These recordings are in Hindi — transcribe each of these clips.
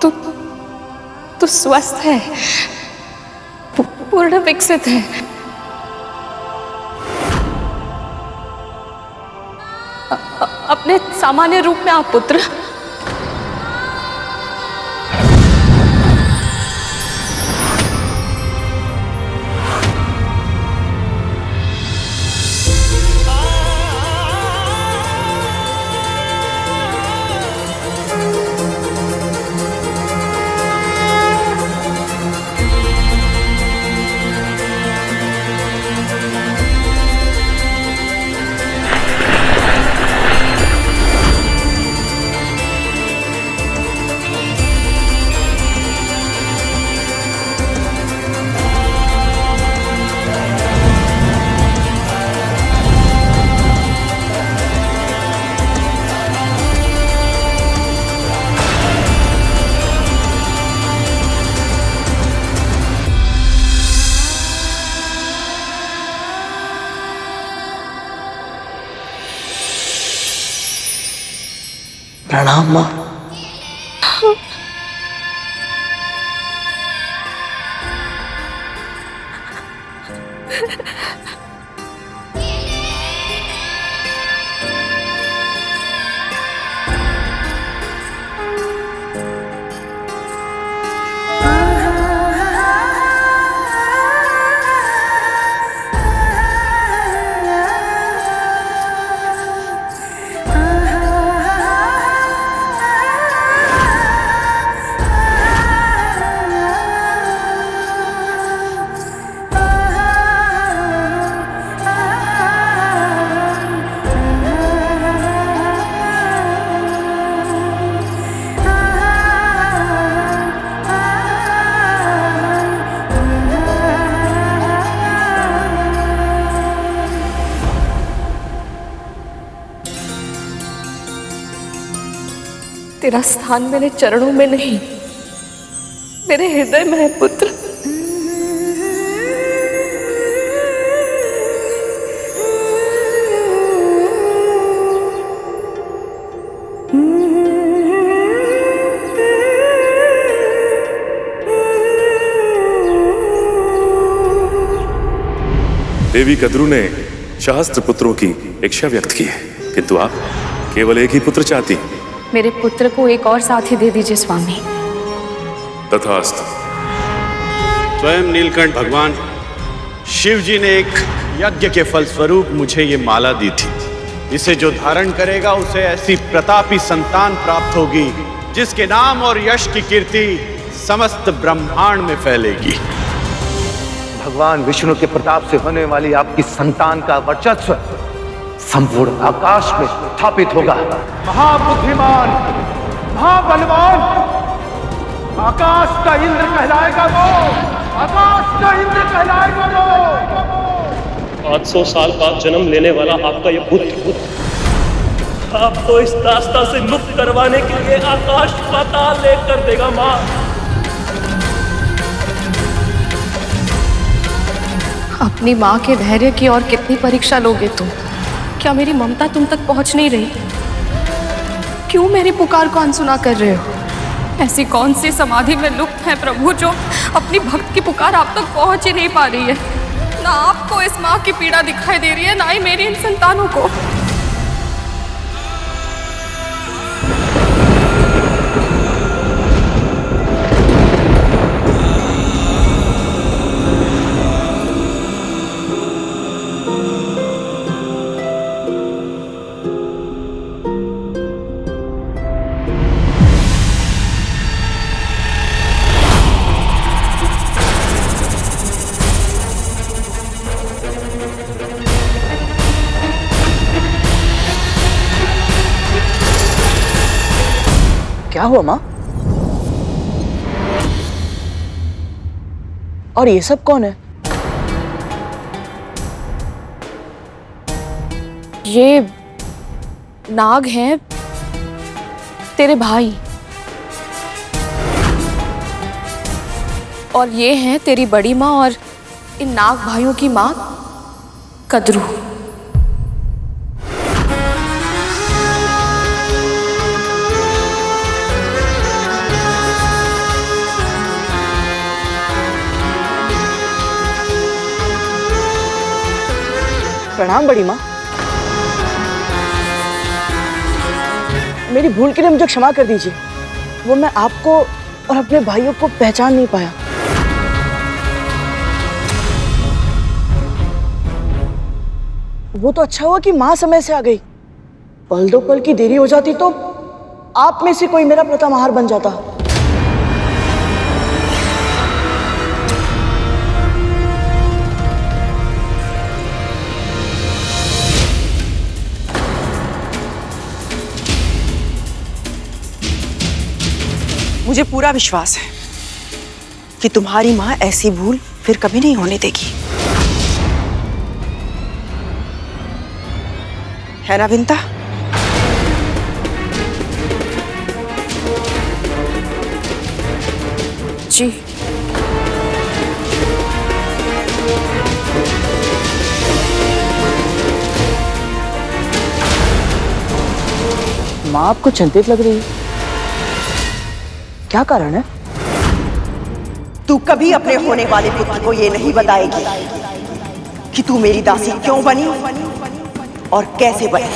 तू स्वस्थ है, पूर्ण विकसित है। अपने सामान्य रूप में आप पुत्र। प्रणाम माँ। तेरा स्थान मेरे चरणों में नहीं, मेरे हृदय में है पुत्र। देवी कद्रू ने सहस्त्र पुत्रों की इच्छा व्यक्त की है, किंतु आप केवल एक ही पुत्र चाहती। मेरे पुत्र को एक और साथी दे दीजिए स्वामी। तथास्तु। स्वयं नीलकंठ भगवान शिव जी ने एक यज्ञ के फलस्वरूप मुझे ये माला दी थी। इसे जो धारण करेगा उसे ऐसी प्रतापी संतान प्राप्त होगी जिसके नाम और यश की कीर्ति समस्त ब्रह्मांड में फैलेगी। भगवान विष्णु के प्रताप से होने वाली आपकी संतान का वर्चस्व संपूर्ण आकाश में स्थापित होगा। महाबुद्धिमान, महाबलवान, आकाश का इंद्र कहलाएगा वो, आकाश का इंद्र कहलाएगा वो। 800 साल बाद जन्म लेने वाला आपका यह पुत्र आपको इस दास्ता से मुक्त करवाने के लिए आकाश पाताल लेकर देगा मां। अपनी माँ के धैर्य की और कितनी परीक्षा लोगे तुम? क्या मेरी ममता तुम तक पहुंच नहीं रही? क्यों मेरी पुकार को अनसुना कर रहे हो? ऐसी कौन सी समाधि में लुप्त है प्रभु जो अपनी भक्त की पुकार आप तक पहुंच ही नहीं पा रही है? ना आपको इस माँ की पीड़ा दिखाई दे रही है, ना ही मेरी इन संतानों को। क्या हुआ माँ? और ये सब कौन है? ये नाग हैं, तेरे भाई, और ये हैं तेरी बड़ी माँ और इन नाग भाइयों की माँ कद्रू। प्रणाम बड़ी माँ। मेरी भूल के लिए मुझे क्षमा कर दीजिए। वो मैं आपको और अपने भाइयों को पहचान नहीं पाया। वो तो अच्छा हुआ कि माँ समय से आ गई। पल दो पल की देरी हो जाती तो आप में से कोई मेरा प्रथम आहार बन जाता। मुझे पूरा विश्वास है कि तुम्हारी माँ ऐसी भूल फिर कभी नहीं होने देगी, है ना विंता? जी। माँ आपको चिंतित लग रही है, क्या कारण है? तू कभी अपने होने वाले पुत्र को ये नहीं बताएगी कि तू मेरी दासी क्यों बनी और कैसे बनी।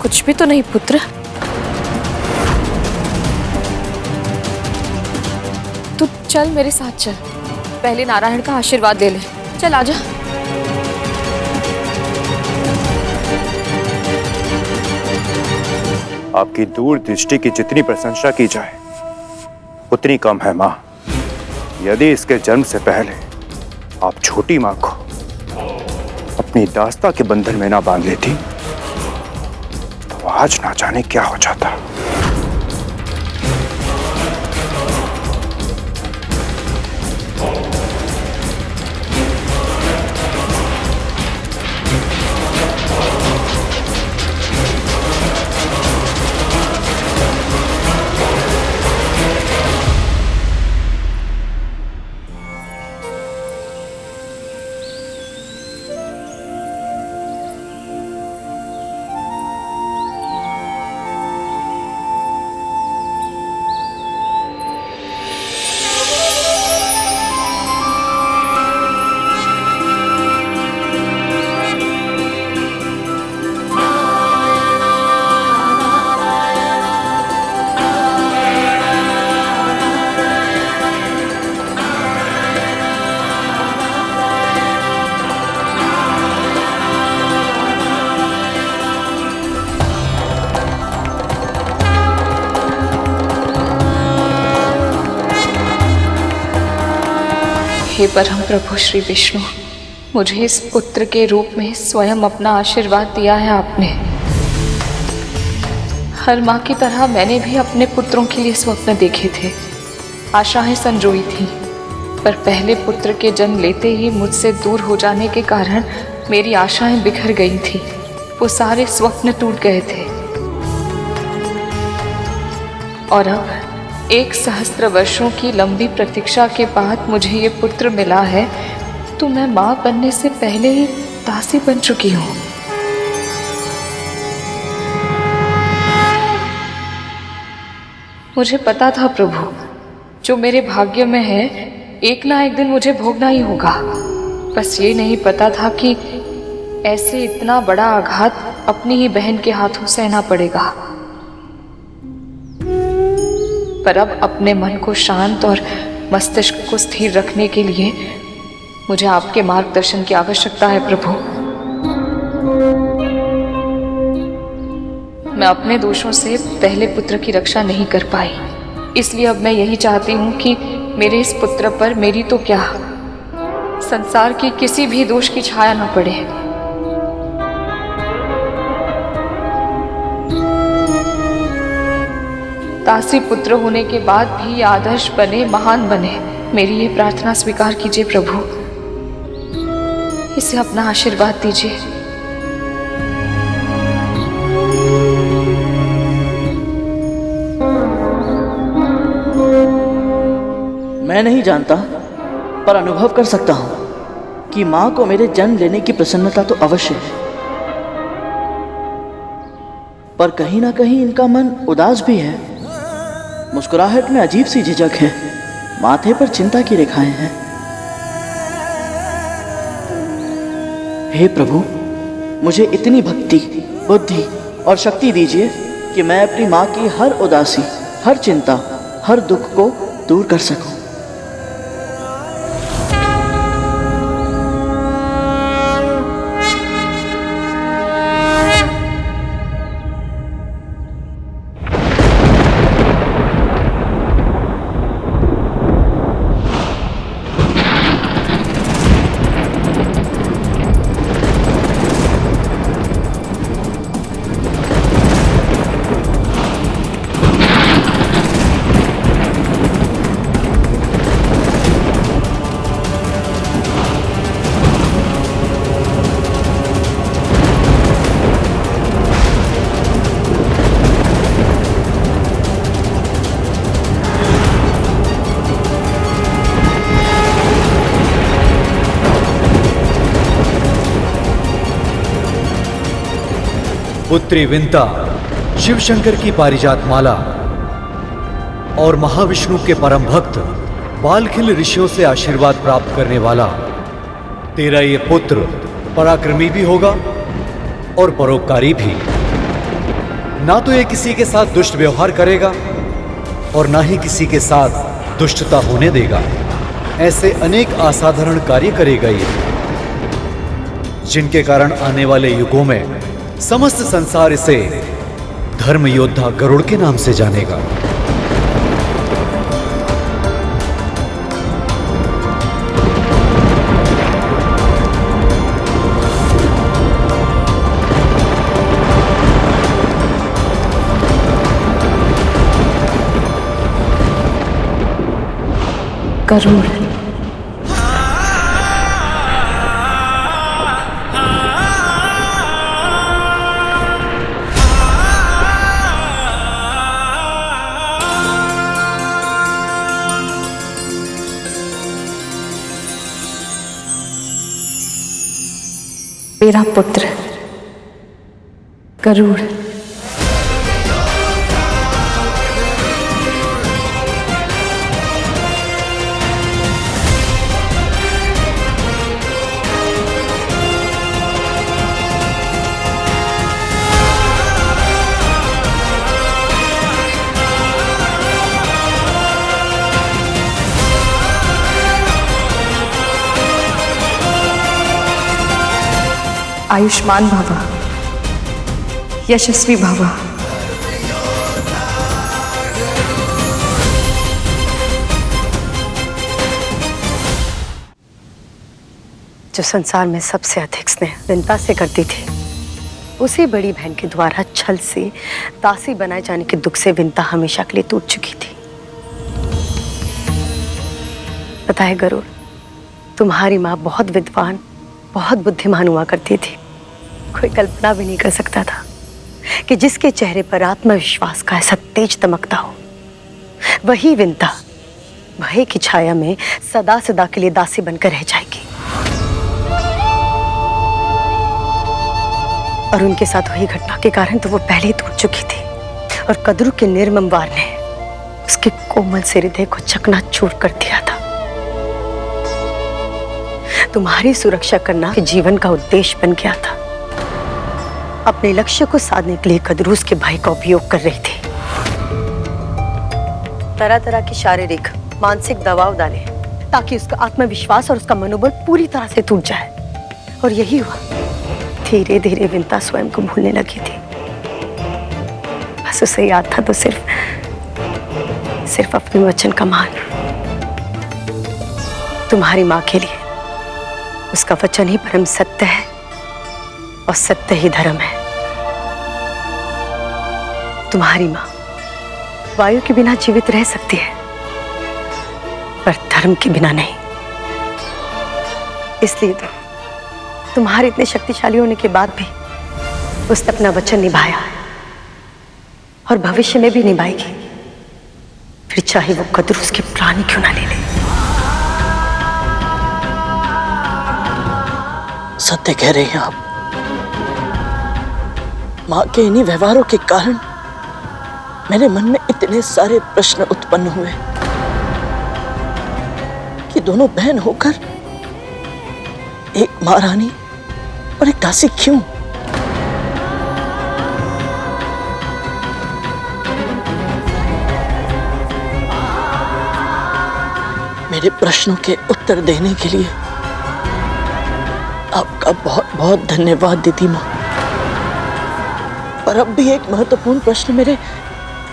कुछ भी तो नहीं पुत्र। तू चल मेरे साथ चल, पहले नारायण का आशीर्वाद ले ले। चल आजा। आपकी दूरदृष्टि की जितनी प्रशंसा की जाए उतनी कम है मां। यदि इसके जन्म से पहले आप छोटी मां को अपनी दास्ता के बंधन में ना बांध लेती तो आज ना जाने क्या हो जाता। हे परम प्रभु श्री विष्णु, मुझे इस पुत्र के रूप में स्वयं अपना आशीर्वाद दिया है आपने। हर माँ की तरह मैंने भी अपने पुत्रों के लिए स्वप्न देखे थे, आशाएं संजोई थी, पर पहले पुत्र के जन्म लेते ही मुझसे दूर हो जाने के कारण मेरी आशाएं बिखर गई थी। वो सारे स्वप्न टूट गए थे और अब 1,000 वर्षों की लंबी प्रतीक्षा के बाद मुझे ये पुत्र मिला है, तो मैं माँ बनने से पहले ही दासी बन चुकी हूँ। मुझे पता था प्रभु, जो मेरे भाग्य में है एक ना एक दिन मुझे भोगना ही होगा। बस ये नहीं पता था कि ऐसे इतना बड़ा आघात अपनी ही बहन के हाथों सहना पड़ेगा। पर अब अपने मन को शांत और मस्तिष्क को स्थिर रखने के लिए मुझे आपके मार्गदर्शन की आवश्यकता है प्रभु। मैं अपने दोषों से पहले पुत्र की रक्षा नहीं कर पाई, इसलिए अब मैं यही चाहती हूँ कि मेरे इस पुत्र पर मेरी तो क्या, संसार की किसी भी दोष की छाया न पड़े। दासी पुत्र होने के बाद भी आदर्श बने, महान बने, मेरी ये प्रार्थना स्वीकार कीजिए प्रभु। इसे अपना आशीर्वाद दीजिए। मैं नहीं जानता, पर अनुभव कर सकता हूं कि मां को मेरे जन्म लेने की प्रसन्नता तो अवश्य है, पर कहीं ना कहीं इनका मन उदास भी है। मुस्कुराहट में अजीब सी झिझक है, माथे पर चिंता की रेखाएं हैं। हे प्रभु, मुझे इतनी भक्ति, बुद्धि और शक्ति दीजिए कि मैं अपनी माँ की हर उदासी, हर चिंता, हर दुख को दूर कर सकूं। पुत्री विंता, शिव शंकर की पारिजात माला और महाविष्णु के परम भक्त बालखिल ऋषियों से आशीर्वाद प्राप्त करने वाला तेरा ये पुत्र पराक्रमी भी होगा और परोपकारी भी। ना तो ये किसी के साथ दुष्ट व्यवहार करेगा और ना ही किसी के साथ दुष्टता होने देगा। ऐसे अनेक असाधारण कार्य करेगा ये, जिनके कारण आने वाले युगों में समस्त संसार इसे धर्म योद्धा गरुड़ के नाम से जानेगा। गरुड़, मेरा पुत्र गरुड़। आयुष्मान भव, यशस्वी भव। जो संसार में सबसे अधिक स्नेह विंता से करती थी, उसी बड़ी बहन के द्वारा छल से दासी बनाए जाने के दुख से विंता हमेशा के लिए टूट चुकी थी। पता है गरुड़, तुम्हारी माँ बहुत विद्वान, बहुत बुद्धिमान हुआ करती थी। कोई कल्पना भी नहीं कर सकता था कि जिसके चेहरे पर आत्मविश्वास का ऐसा तेज दमकता हो, वही विंता भय की छाया में सदा सदा के लिए दासी बनकर रह जाएगी। और उनके साथ हुई घटना के कारण तो वो पहले ही टूट चुकी थी, और कद्रू के निर्मम वार ने उसके कोमल से हृदय को चकनाचूर कर दिया था। तुम्हारी सुरक्षा करना जीवन का उद्देश्य बन गया था। अपने लक्ष्य को साधने के लिए कद्रू उसके भाई का उपयोग कर रही थी। तरह तरह की शारीरिक मानसिक दबाव डाले ताकि उसका आत्मविश्वास और उसका मनोबल पूरी तरह से टूट जाए। और यही हुआ। धीरे धीरे विंता स्वयं को भूलने लगी थी। बस उसे याद था तो सिर्फ अपने वचन का मान। तुम्हारी माँ के लिए उसका वचन ही परम सत्य है और सत्य ही धर्म है। तुम्हारी माँ वायु के बिना जीवित रह सकती है, पर धर्म के बिना नहीं। इसलिए तो तुम्हारे इतने शक्तिशाली होने के बाद भी उसने अपना वचन निभाया और भविष्य में भी निभाएगी, फिर चाहे वो कद्रू उसके प्राण क्यों ना ले ले। सत्य कह रहे हैं आप। माँ के इन्हीं व्यवहारों के कारण मेरे मन में इतने सारे प्रश्न उत्पन्न हुए। कि दोनों बहन होकर एक महारानी और एक दासी क्यों? मेरे प्रश्नों के उत्तर देने के लिए आपका बहुत बहुत धन्यवाद दीदी माँ। पर अब भी एक महत्वपूर्ण प्रश्न मेरे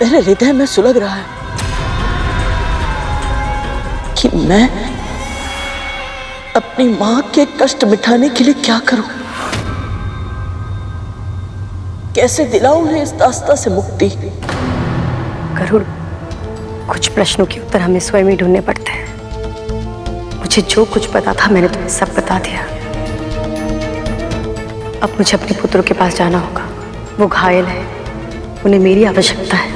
हृदय में सुलग रहा है कि मैं अपनी माँ के कष्ट मिटाने के लिए क्या करूं? कैसे दिलाऊं उन्हें इस दास्ता से मुक्ति? गरुड़, कुछ प्रश्नों के उत्तर हमें स्वयं ही ढूंढने पड़ते हैं। मुझे जो कुछ पता था मैंने तुम्हें सब बता दिया। अब मुझे अपने पुत्रों के पास जाना होगा। वो घायल है, उन्हें मेरी आवश्यकता है।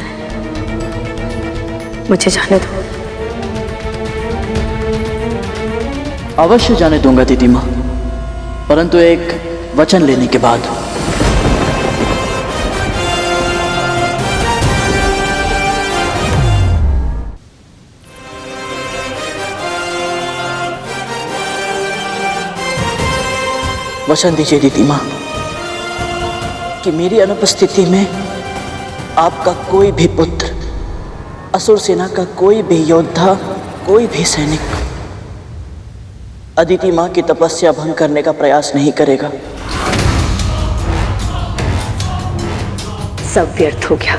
मुझे जाने दो। अवश्य जाने दूंगा दीदी माँ, परंतु एक वचन लेने के बाद। वचन दीजिए दीदी माँ कि मेरी अनुपस्थिति में आपका कोई भी पुत्र, असुर सेना का कोई भी योद्धा, कोई भी सैनिक अदिति माँ की तपस्या भंग करने का प्रयास नहीं करेगा। सब व्यर्थ हो गया।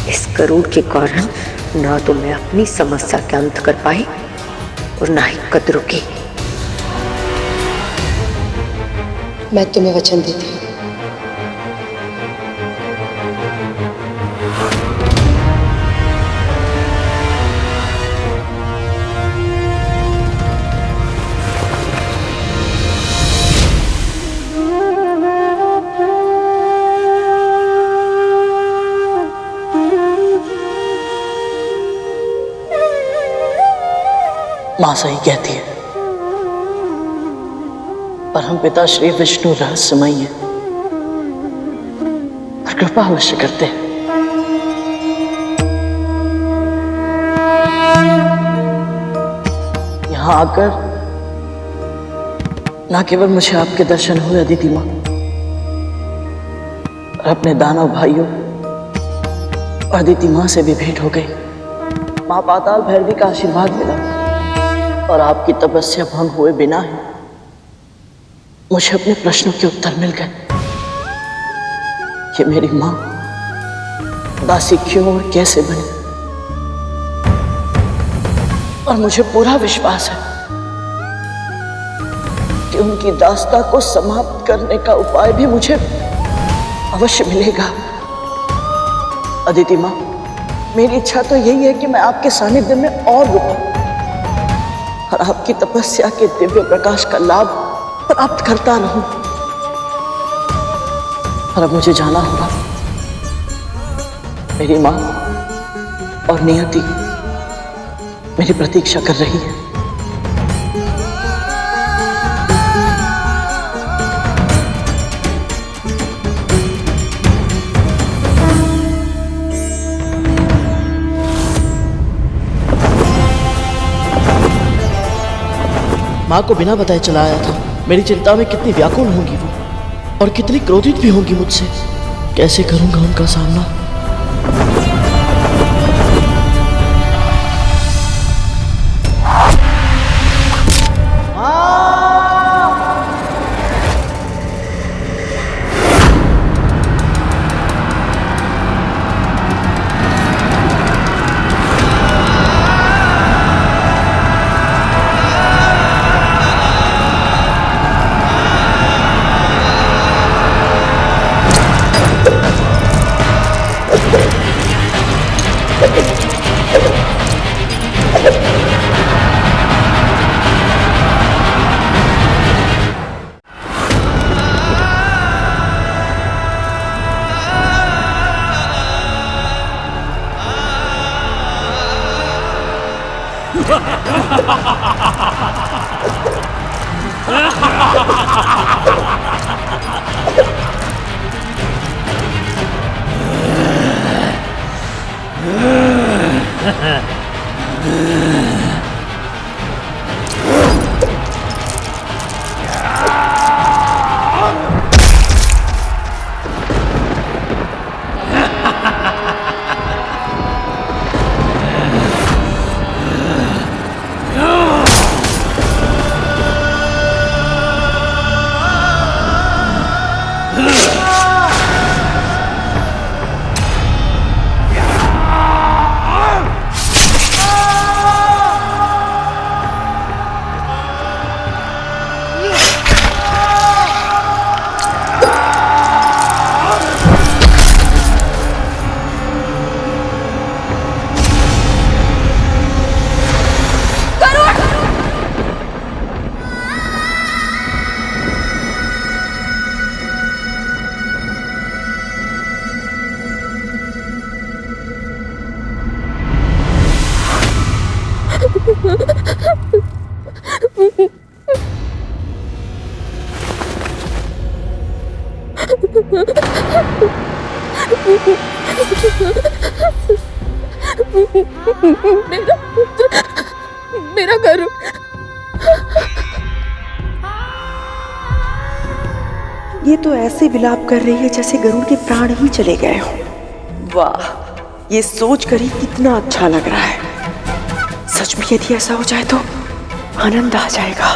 इस गरुड़ के कारण ना तो मैं अपनी समस्या का अंत कर पाई और ना ही कद्रों की। मैं तुम्हें वचन देती हूँ। मां सही कहती है, परमपिता श्री विष्णु रहस्यमय है और कृपा अवश्य करते हैं। यहां आकर न केवल मुझे आपके दर्शन हुए अदिति मां, और अपने दानव भाइयों और अदिति मां से भी भेंट हो गई। मां पाताल भैरवी का आशीर्वाद मिला और आपकी तपस्या भंग हुए बिना ही मुझे अपने प्रश्नों के उत्तर मिल गए कि मेरी मां दासी क्यों और कैसे बनी। और मुझे पूरा विश्वास है कि उनकी दास्ता को समाप्त करने का उपाय भी मुझे अवश्य मिलेगा। अदिति मां, मेरी इच्छा तो यही है कि मैं आपके सानिध्य में और रुकूं और आपकी तपस्या के दिव्य प्रकाश का लाभ प्राप्त करता रहूं। और अब मुझे जाना होगा। मेरी मां और नियति मेरी प्रतीक्षा कर रही है। मां को बिना बताए चला आया था। मेरी चिंता में कितनी व्याकुल होंगी वो और कितनी क्रोधित भी होंगी मुझसे। कैसे करूंगा उनका सामना? मेरा गरुड़। ये तो ऐसे विलाप कर रही है जैसे गरुड़ के प्राण ही चले गए हो। वाह, ये सोच कर ही कितना अच्छा लग रहा है। सच में यदि ऐसा हो जाए तो आनंद आ जाएगा।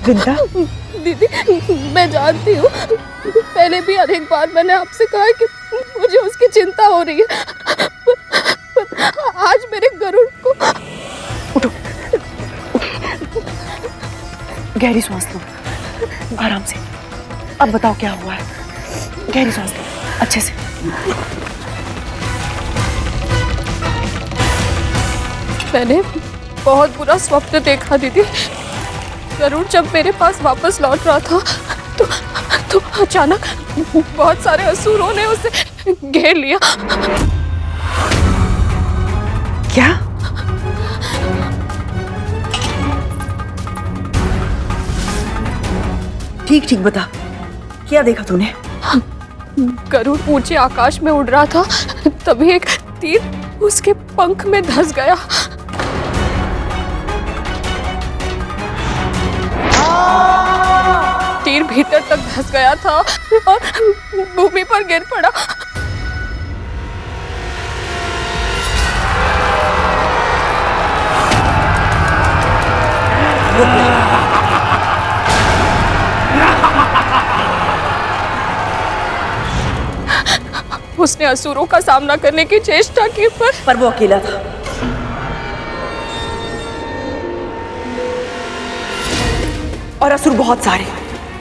विंता, दीदी, मैं जानती हूँ, पहले भी अनेक बार मैंने आपसे कहा कि मुझे उसकी चिंता हो रही है, पर आज मेरे गरुड़ को। उठो, गहरी सांस लो, आराम से। अब बताओ क्या हुआ है। गहरी सांस लो, अच्छे से। मैंने बहुत बुरा स्वप्न देखा दीदी। गरुड़ जब मेरे पास वापस लौट रहा था तो अचानक बहुत सारे असुरों ने उसे घेर लिया। क्या? ठीक ठीक बता, क्या देखा तूने? गरुड़ ऊंचे आकाश में उड़ रहा था, तभी एक तीर उसके पंख में धंस गया। तीर भीतर तक धंस गया था और भूमि पर गिर पड़ा। उसने असुरों का सामना करने की चेष्टा की, पर वो अकेला था। और असुर बहुत सारे।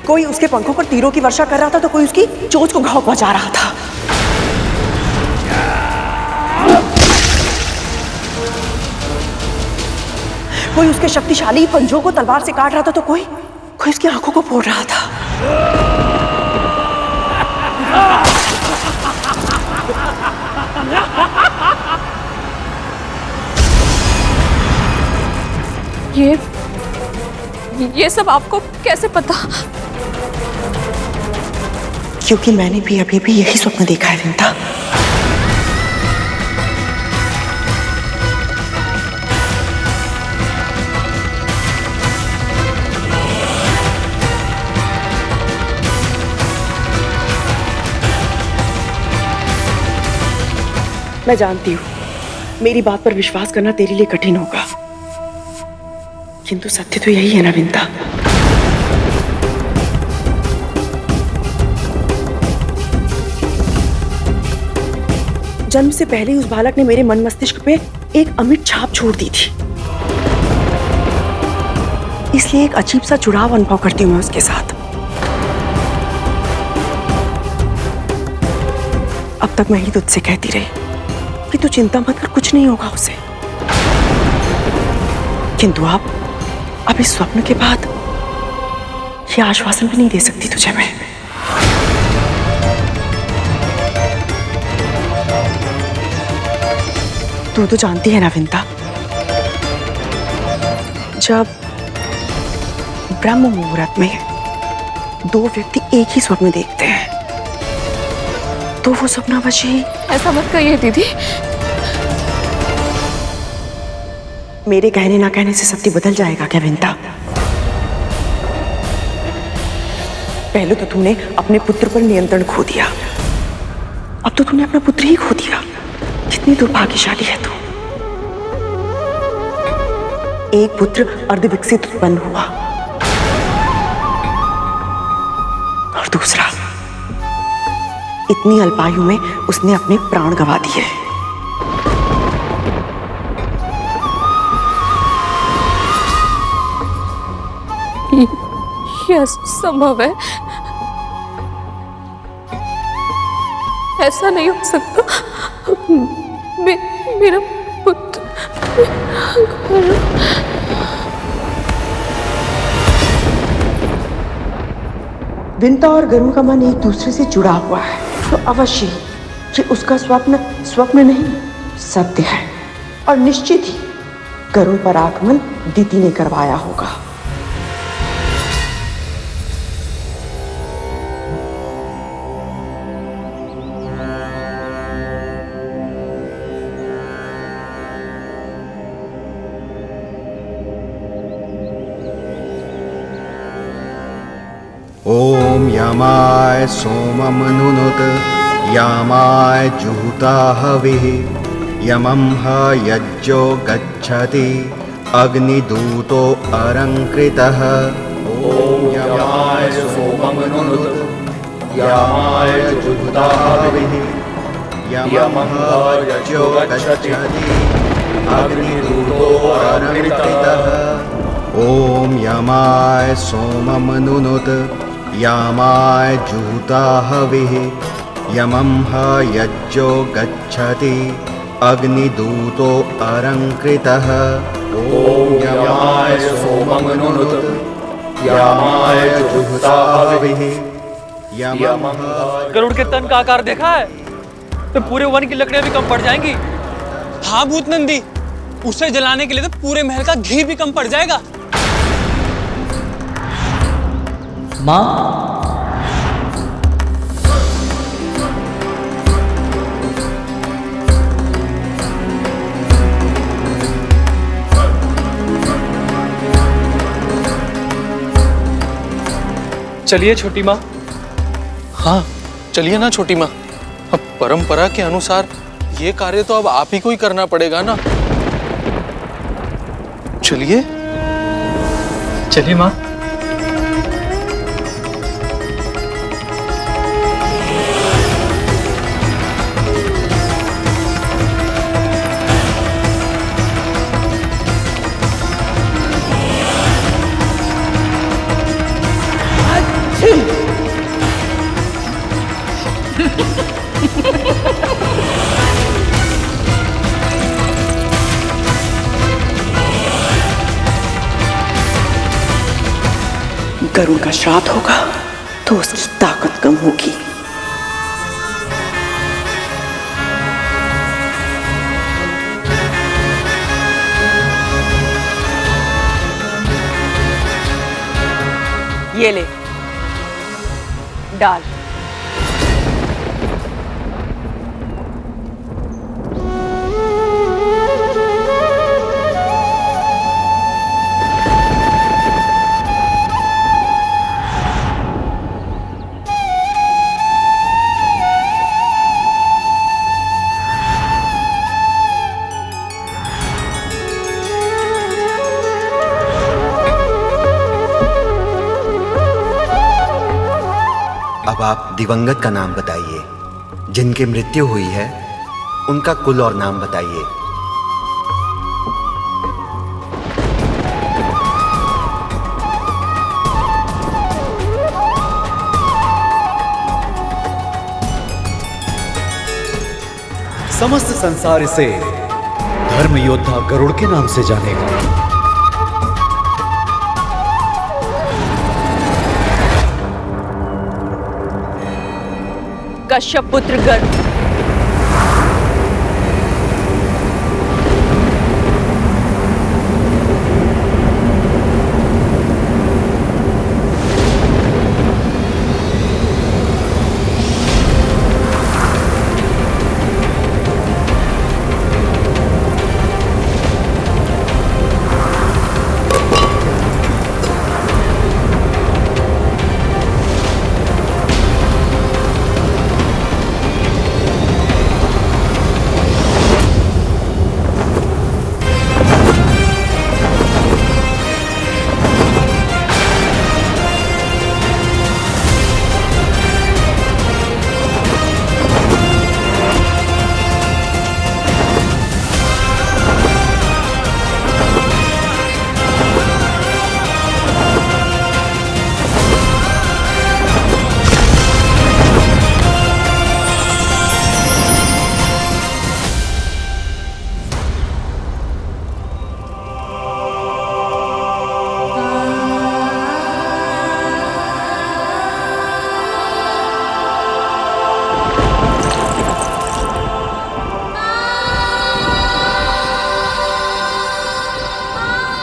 कोई उसके पंखों पर तीरों की वर्षा कर रहा था तो कोई उसकी चोंच को घाव पहुंचा रहा था। कोई उसके शक्तिशाली पंजों को तलवार से काट रहा था तो कोई उसकी आंखों को फोड़ रहा था। ये सब आपको कैसे पता? क्योंकि मैंने भी अभी यही स्वप्न देखा है विंता। मैं जानती हूँ मेरी बात पर विश्वास करना तेरे लिए कठिन होगा, किंतु सत्य तो यही है ना विंता। जन्म से पहले ही उस बालक ने मेरे मन मस्तिष्क पे एक अमिट छाप छोड़ दी थी, इसलिए एक अजीब सा जुड़ाव अनुभव करती हूँ मैं उसके साथ। अब तक मैं ही तुझसे कहती रही कि तू चिंता मत कर, कुछ नहीं होगा उसे, किंतु अब इस स्वप्न के बाद ये आश्वासन भी नहीं दे सकती तुझे मैं। तू तो जानती है ना विंता, जब ब्रह्म मुहूर्त में दो व्यक्ति एक ही स्वप्न देखते हैं तो वो सपनावश ही। ऐसा मत कहिए दीदी। मेरे कहने ना कहने से सत्य बदल जाएगा क्या विंता? पहले तो तूने अपने पुत्र पर नियंत्रण खो दिया, अब तो तूने अपना पुत्र ही खो दिया। कितनी दुर्भाग्यशाली है तू। एक पुत्र अर्धविकसित उत्पन्न हुआ और दूसरा इतनी अल्पायु में उसने अपने प्राण गंवा दिए। यह संभव है? ऐसा नहीं हो सकता। मेरा पुत्र। विंता और गरुड़ का मन एक दूसरे से जुड़ा हुआ है, तो अवश्य कि उसका स्वप्न नहीं सत्य है। और निश्चित ही गरुड़ पर आगमन दीदी ने करवाया होगा। ॐ यमाय सोममनुनुत यामाय जुहुता हविः यमं ह यज्ञो गच्छति अग्निदूतो अलङ्कृतः ॐ यमाय सोममनुनुत यामाय जुहुता हविः यमं ह यज्ञो गच्छति अग्निदूतो अलङ्कृतः ॐ यमाय सोममनुनुत यामाय जुहुता हविः यमं ह यज्ञो गच्छति अग्निदूतो अलङ्कृतः ॐ यमाय सोममनुनुत यामाय जुहुता हविः यमं ह। गरुड़ के तन का आकार देखा है? तो पूरे वन की लकड़ियां भी कम पड़ जाएंगी। हाँ भूत नंदी, उसे जलाने के लिए तो पूरे महल का घी भी कम पड़ जाएगा। माँ, चलिए छोटी माँ। हाँ चलिए ना छोटी माँ, अब परंपरा के अनुसार ये कार्य तो अब आप ही को ही करना पड़ेगा ना। चलिए चलिए माँ। गरुड़ का श्राद्ध होगा तो उसकी ताकत कम होगी। ये ले, डाल। अब आप दिवंगत का नाम बताइए। जिनकी मृत्यु हुई है उनका कुल और नाम बताइए। समस्त संसार इसे धर्म योद्धा गरुड़ के नाम से जानेगा। कश्यप पुत्र गरुड़।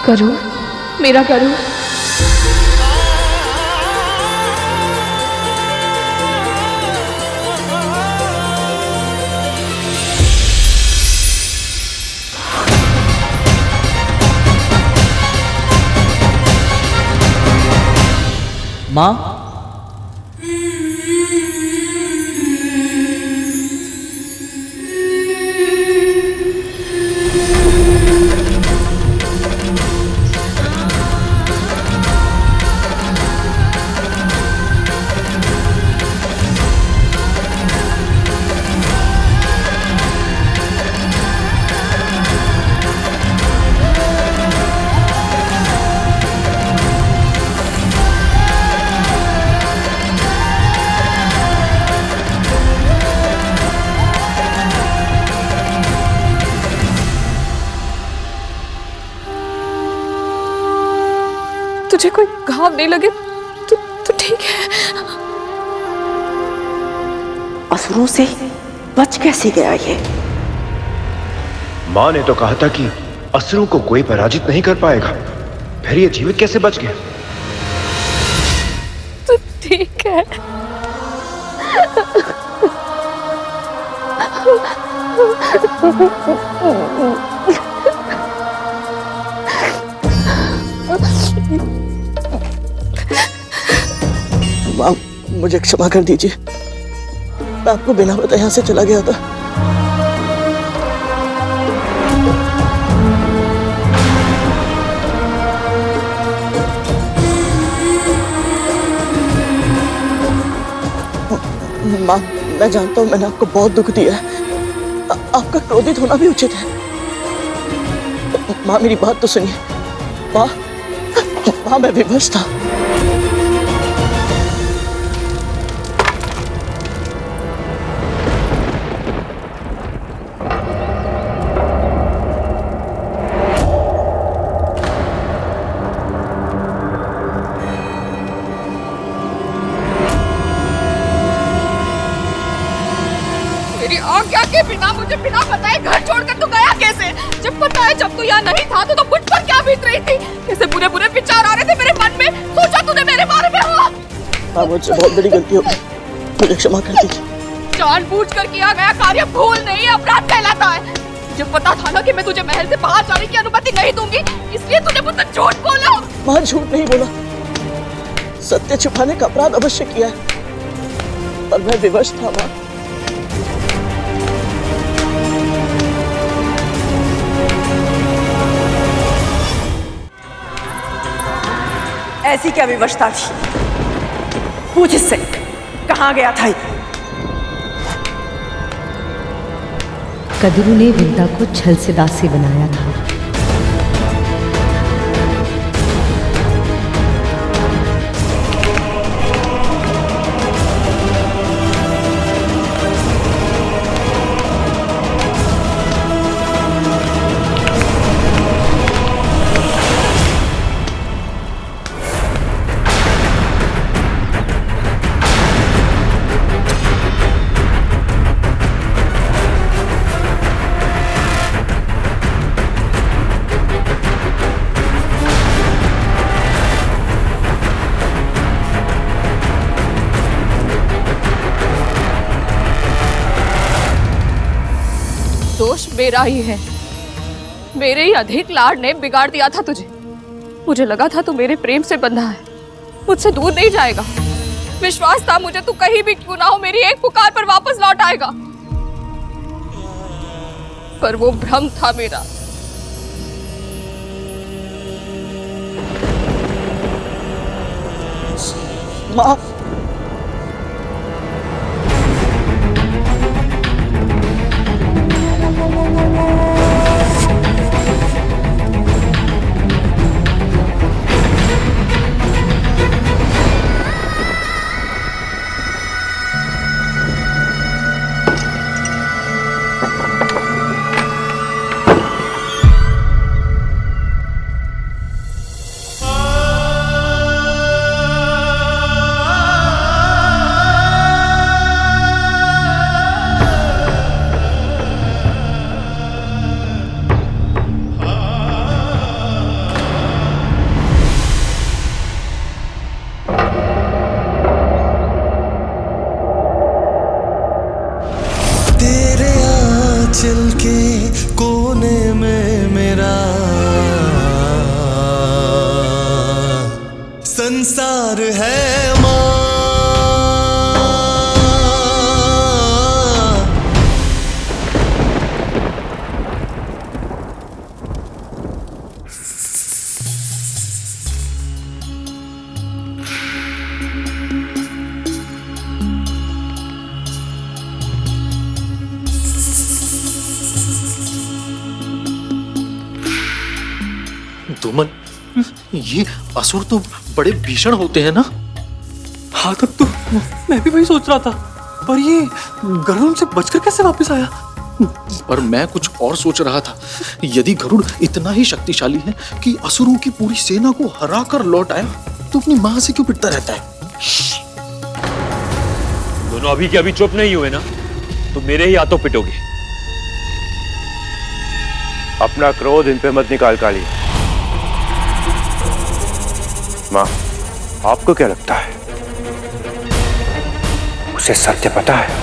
गरुड़, मेरा गरुड़। माँ, मुझे कोई घाव नहीं लगे तो ठीक है। असुरों से बच कैसे गया ये? माँ ने तो कहा था कि असुरों को कोई पराजित नहीं कर पाएगा, फिर ये जीवित कैसे बच गया? तो ठीक है। माँ, मुझे क्षमा कर दीजिए, मैं आपको बिना बताए यहाँ से चला गया था। माँ, मैं जानता हूँ मैंने आपको बहुत दुख दिया है, आपका क्रोधित होना भी उचित है। माँ, मेरी बात तो सुनिए। माँ, मैं विवश था। मेरी आज्ञा के बिना, मुझे बिना बताए घर छोड़कर तू गया कैसे? जब पता है जब तू यहाँ नहीं था तो मुझ पर क्या बीत रही थी? कैसे बुरे बुरे विचार आ रहे थे मेरे मन में? सोचा तूने मेरे बारे में हो? माँ, मुझसे बहुत बड़ी गलती हो गई, मुझे क्षमा कर दीजिए। जानबूझकर किया गया कार्य भूल नहीं, अपराध कहलाता है। जब पता था ना कि मैं तुझे महल से बाहर जाने की अनुमति नहीं दूंगी, इसलिए तूने मुझसे झूठ बोला। माँ, झूठ नहीं बोला, सत्य छुपाने का अपराध अवश्य किया है, पर मैं विवश था। माँ, ऐसी क्या विवशता थी? पूछ इससे, कहाँ गया था ये? कद्रू ने विंता को छल से दासी बनाया था। दोष मेरा ही है, मेरे ही अधिक लाड ने बिगाड़ दिया था तुझे। मुझे लगा था तू मेरे प्रेम से बंधा है, मुझसे दूर नहीं जाएगा। विश्वास था मुझे तू कहीं भी क्यों ना हो मेरी एक पुकार पर वापस लौट आएगा, पर वो भ्रम था मेरा। माँ, आंचल के कोने में मेरा संसार है माँ। धूमल, ये असुर तो बड़े भीषण होते हैं ना? हाँ, तब तो मैं भी वही सोच रहा था, पर ये गरुड़ से बचकर कैसे वापस आया? पर मैं कुछ और सोच रहा था। यदि गरुड़ इतना ही शक्तिशाली है कि असुरों की पूरी सेना को हरा कर लौट आया, तो अपनी मां से क्यों पिटता रहता है? दोनों अभी के अभी चुप नहीं हुए ना, तो मेरे ही हाथों पिटोगे। अपना क्रोध इन पे मत निकाल काली। मां, आपको क्या लगता है उसे सत्य पता है?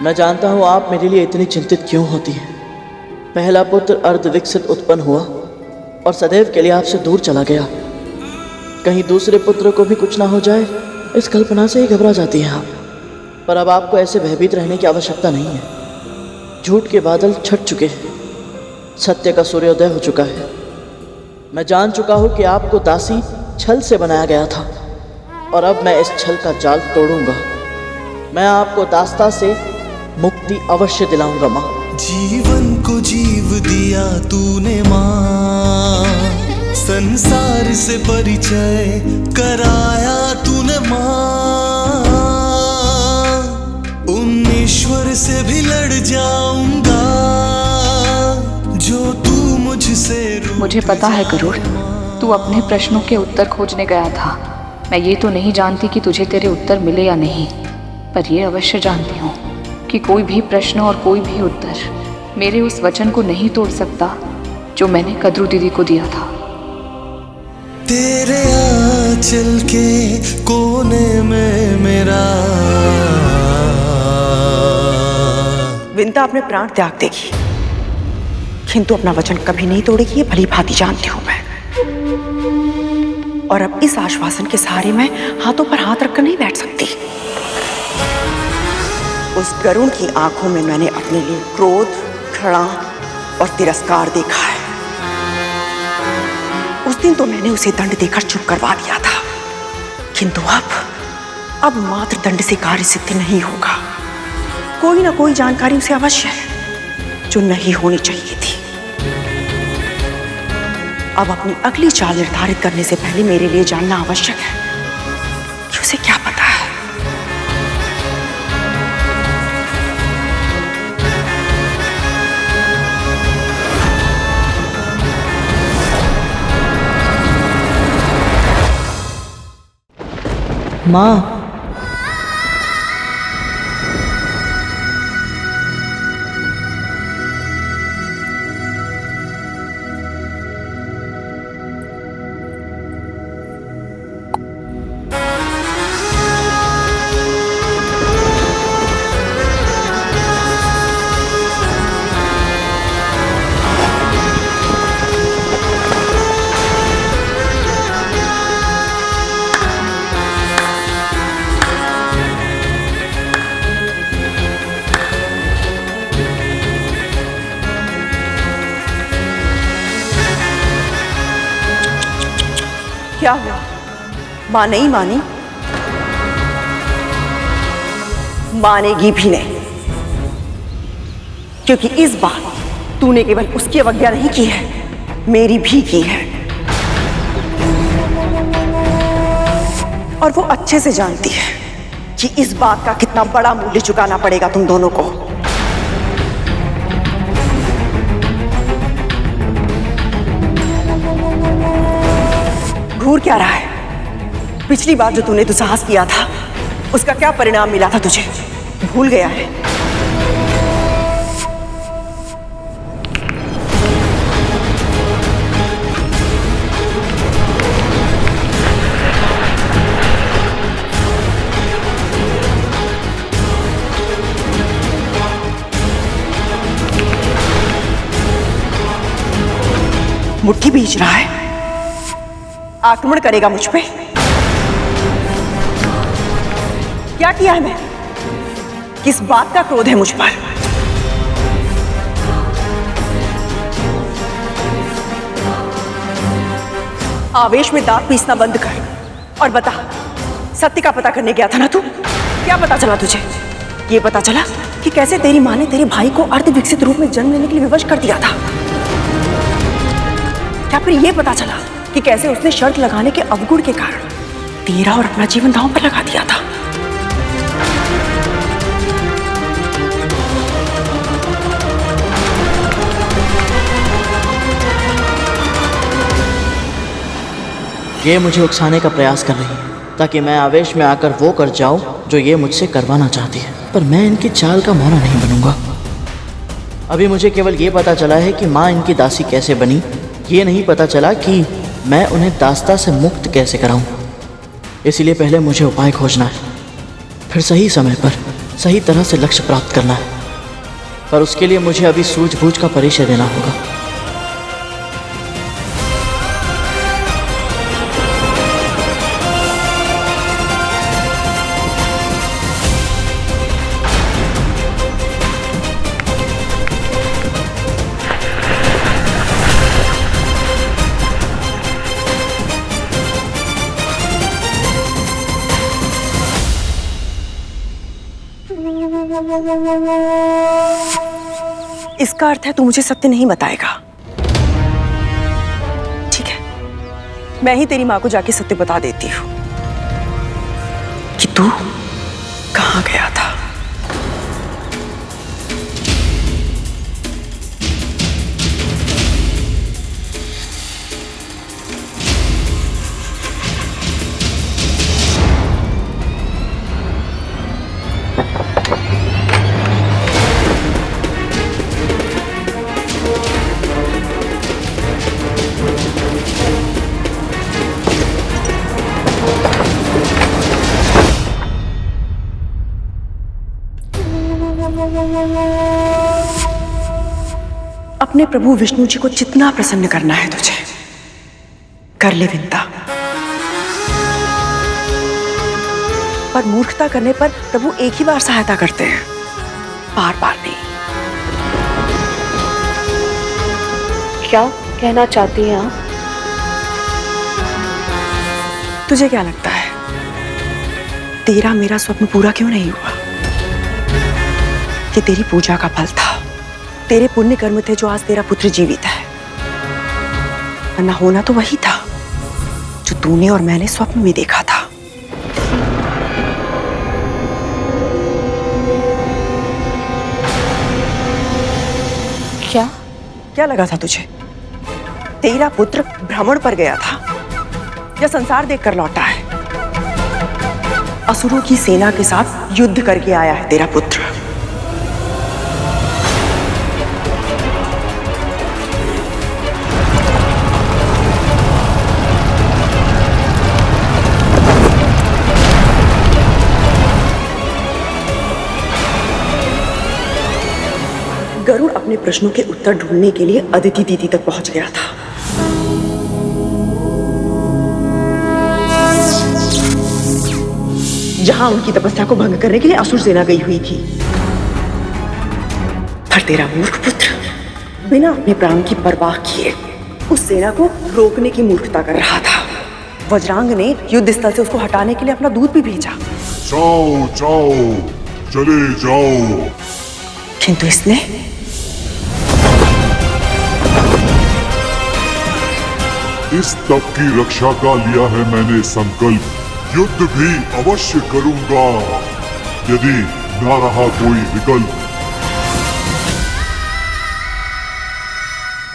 मैं जानता हूं आप मेरे लिए इतनी चिंतित क्यों होती हैं। पहला पुत्र अर्धविकसित उत्पन्न हुआ और सदैव के लिए आपसे दूर चला गया। कहीं दूसरे पुत्र को भी कुछ ना हो जाए, इस कल्पना से ही घबरा जाती हैं आप। पर अब आपको ऐसे भयभीत रहने की आवश्यकता नहीं है। झूठ के बादल छट चुके हैं, सत्य का सूर्योदय हो चुका है। मैं जान चुका हूं कि आपको दासी छल से बनाया गया था, और अब मैं इस छल का जाल तोड़ूंगा। मैं आपको दास्ता से मुक्ति अवश्य दिलाऊंगा माँ। जीवन को जीव दिया तूने माँ, संसार से परिचय कराया तूने माँ। उन ईश्वर से भी लड़ जाऊंगा जो तू मुझसे। मुझे पता है गरुड़, तू अपने प्रश्नों के उत्तर खोजने गया था। मैं ये तो नहीं जानती कि तुझे तेरे उत्तर मिले या नहीं, पर ये अवश्य जानती हूँ कि कोई भी प्रश्न और कोई भी उत्तर मेरे उस वचन को नहीं तोड़ सकता जो मैंने कद्रू दीदी को दिया था। तेरे आंचल के कोने में मेरा। विंता अपने प्राण त्याग देगी, किंतु अपना वचन कभी नहीं तोड़ेगी, ये भली भांति जानती हूं मैं। और अब इस आश्वासन के सहारे मैं हाथों पर हाथ रखकर नहीं बैठ सकती। उस गरुड़ की आंखों में मैंने अपने लिए क्रोध, घृणा और तिरस्कार देखा है। उस दिन तो मैंने उसे दंड देकर चुप करवा दिया था, किंतु अब मात्र दंड से कार्य सिद्ध नहीं होगा। कोई ना कोई जानकारी उसे अवश्य है जो नहीं होनी चाहिए थी। अब अपनी अगली चाल निर्धारित करने से पहले मेरे लिए जानना आवश्यक है कि उसे क्या पता है। माँ, क्या हुआ? मां नहीं मानी? मानेगी भी नहीं, क्योंकि इस बार तूने केवल उसकी अवज्ञा नहीं की है, मेरी भी की है। और वो अच्छे से जानती है कि इस बात का कितना बड़ा मूल्य चुकाना पड़ेगा तुम दोनों को। घूर क्या रहा है? पिछली बार जो तूने दुस्साहस किया था, उसका क्या परिणाम मिला था तुझे? भूल गया है? मुट्ठी बीच रहा है, आक्रमण करेगा मुझ पे। क्या किया है मैं? किस बात का क्रोध है मुझ पर? आवेश में दांत पीसना बंद कर और बता, सत्य का पता करने गया था ना तू? क्या पता चला तुझे? ये पता चला कि कैसे तेरी माँ ने तेरे भाई को अर्ध विकसित रूप में जन्म लेने के लिए विवश कर दिया था? क्या फिर ये पता चला कि कैसे उसने शर्त लगाने के अवगुण के कारण तेरा और अपना जीवन दांव पर लगा दिया था? ये मुझे उकसाने का प्रयास कर रही है ताकि मैं आवेश में आकर वो कर जाऊं जो ये मुझसे करवाना चाहती है, पर मैं इनकी चाल का मोहरा नहीं बनूंगा। अभी मुझे केवल ये पता चला है कि माँ इनकी दासी कैसे बनी, ये नहीं पता चला कि मैं उन्हें दास्ता से मुक्त कैसे कराऊं। इसीलिए पहले मुझे उपाय खोजना है, फिर सही समय पर सही तरह से लक्ष्य प्राप्त करना है, पर उसके लिए मुझे अभी सूझबूझ का परिचय देना होगा। इसका अर्थ है तू मुझे सत्य नहीं बताएगा। ठीक है, मैं ही तेरी माँ को जाके सत्य बता देती हूँ कि तू कहाँ गया था। अपने प्रभु विष्णु जी को जितना प्रसन्न करना है तुझे कर ले विंता, पर मूर्खता करने पर प्रभु एक ही बार सहायता करते हैं, बार बार नहीं। क्या कहना चाहती हैं आप? तुझे क्या लगता है तेरा मेरा स्वप्न पूरा क्यों नहीं हुआ? ये तेरी पूजा का फल था, तेरे पुण्य कर्म थे जो आज तेरा पुत्र जीवित है, वरना होना तो वही था जो तूने और मैंने स्वप्न में देखा था। क्या लगा था तुझे? तेरा पुत्र भ्रमण पर गया था या संसार देखकर लौटा है? असुरों की सेना के साथ युद्ध करके आया है तेरा पुत्र। गरुड़ अपने प्रश्नों के उत्तर ढूंढने के लिए अदिति दीदी तक पहुंच गया था। जहां उनकी तपस्या को भंग करने के लिए असुर सेना गई हुई थी। पर तेरा मूर्ख पुत्र बिना अपने प्राण की परवाह किए उस सेना को रोकने की मूर्खता कर रहा था। वज्रांग ने युद्ध स्थल से उसको हटाने के लिए अपना दूत भी भेजा। जाओ जाओ, चले जाओ। किंतु इसने इस तप की रक्षा का लिया है मैंने संकल्प। युद्ध भी अवश्य करूंगा यदि ना रहा कोई विकल्प।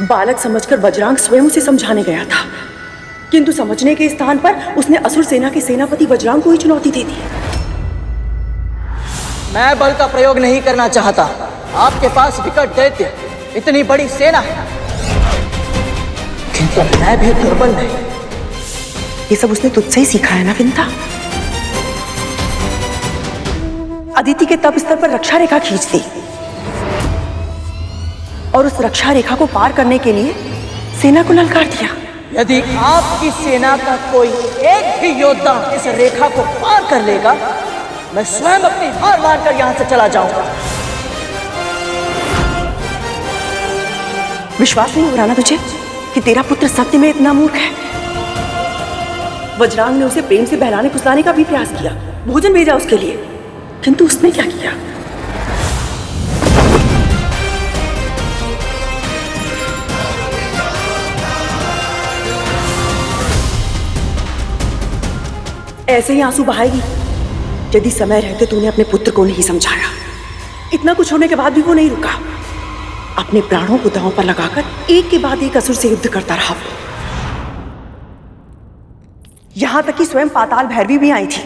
बालक समझकर वज्रांग स्वयं उसे समझाने गया था, किंतु समझने के स्थान पर उसने असुर सेना के सेनापति वज्रांग को ही चुनौती दे दी। मैं बल का प्रयोग नहीं करना चाहता। आपके पास विकट दैत्य, इतनी बड़ी सेना है, किंतु मैं भी दुर्बल नहीं। ये सब उसने तुझसे ही सीखा है ना विंता? अदिति के तप स्तर पर रक्षा रेखा खींच दी और उस रक्षा रेखा को पार करने के लिए सेना को ललकार दिया। यदि आपकी सेना का कोई एक भी योद्धा इस रेखा को पार कर लेगा, मैं स्वयं अपनी हार मानकर यहां से चला जाऊंगा। विश्वास नहीं हो रहा ना तुझे कि तेरा पुत्र सत्य में इतना मूर्ख है? वज्रांग ने उसे प्रेम से बहलाने फुसलाने का भी प्रयास किया, भोजन भेजा उसके लिए, किंतु उसने क्या किया? ऐसे ही आंसू बहाएगी यदि समय रहते तूने अपने पुत्र को नहीं समझाया। इतना कुछ होने के बाद भी वो नहीं रुका, अपने प्राणों को दांव पर लगाकर एक के बाद एक असुर से युद्ध करता रहा। यहां तक कि स्वयं पाताल भैरवी भी आई थी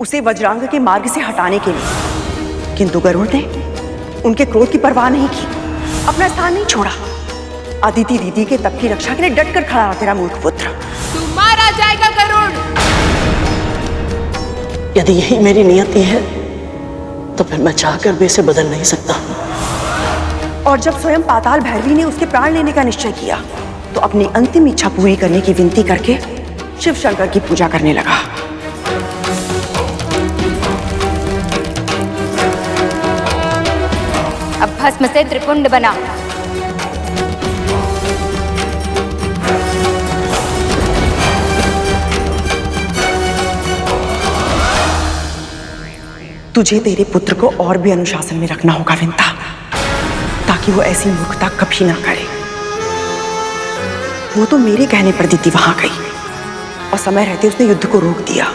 उसे वज्रांग के मार्ग से हटाने के लिए, किंतु गरुड़ ने उनके क्रोध की परवाह नहीं की, अपना स्थान नहीं छोड़ा। अदिति दीदी के तप की रक्षा के लिए डटकर खड़ा रहा तेरा मूर्ख पुत्र। तू मारा जाएगा गरुड़। यदि यही मेरी नियति है तो फिर मैं चाहकर भी इसे बदल नहीं सकता। और जब स्वयं पाताल भैरवी ने उसके प्राण लेने का निश्चय किया तो अपनी अंतिम इच्छा पूरी करने की विनती करके शिव शंकर की पूजा करने लगा। अब भस्म से त्रिपुंड बना। तुझे तेरे पुत्र को और भी अनुशासन में रखना होगा विंता, ताकि वो ऐसी मूर्खता कभी ना करे। वो तो मेरे कहने पर दीदी वहां गई और समय रहते उसने युद्ध को रोक दिया,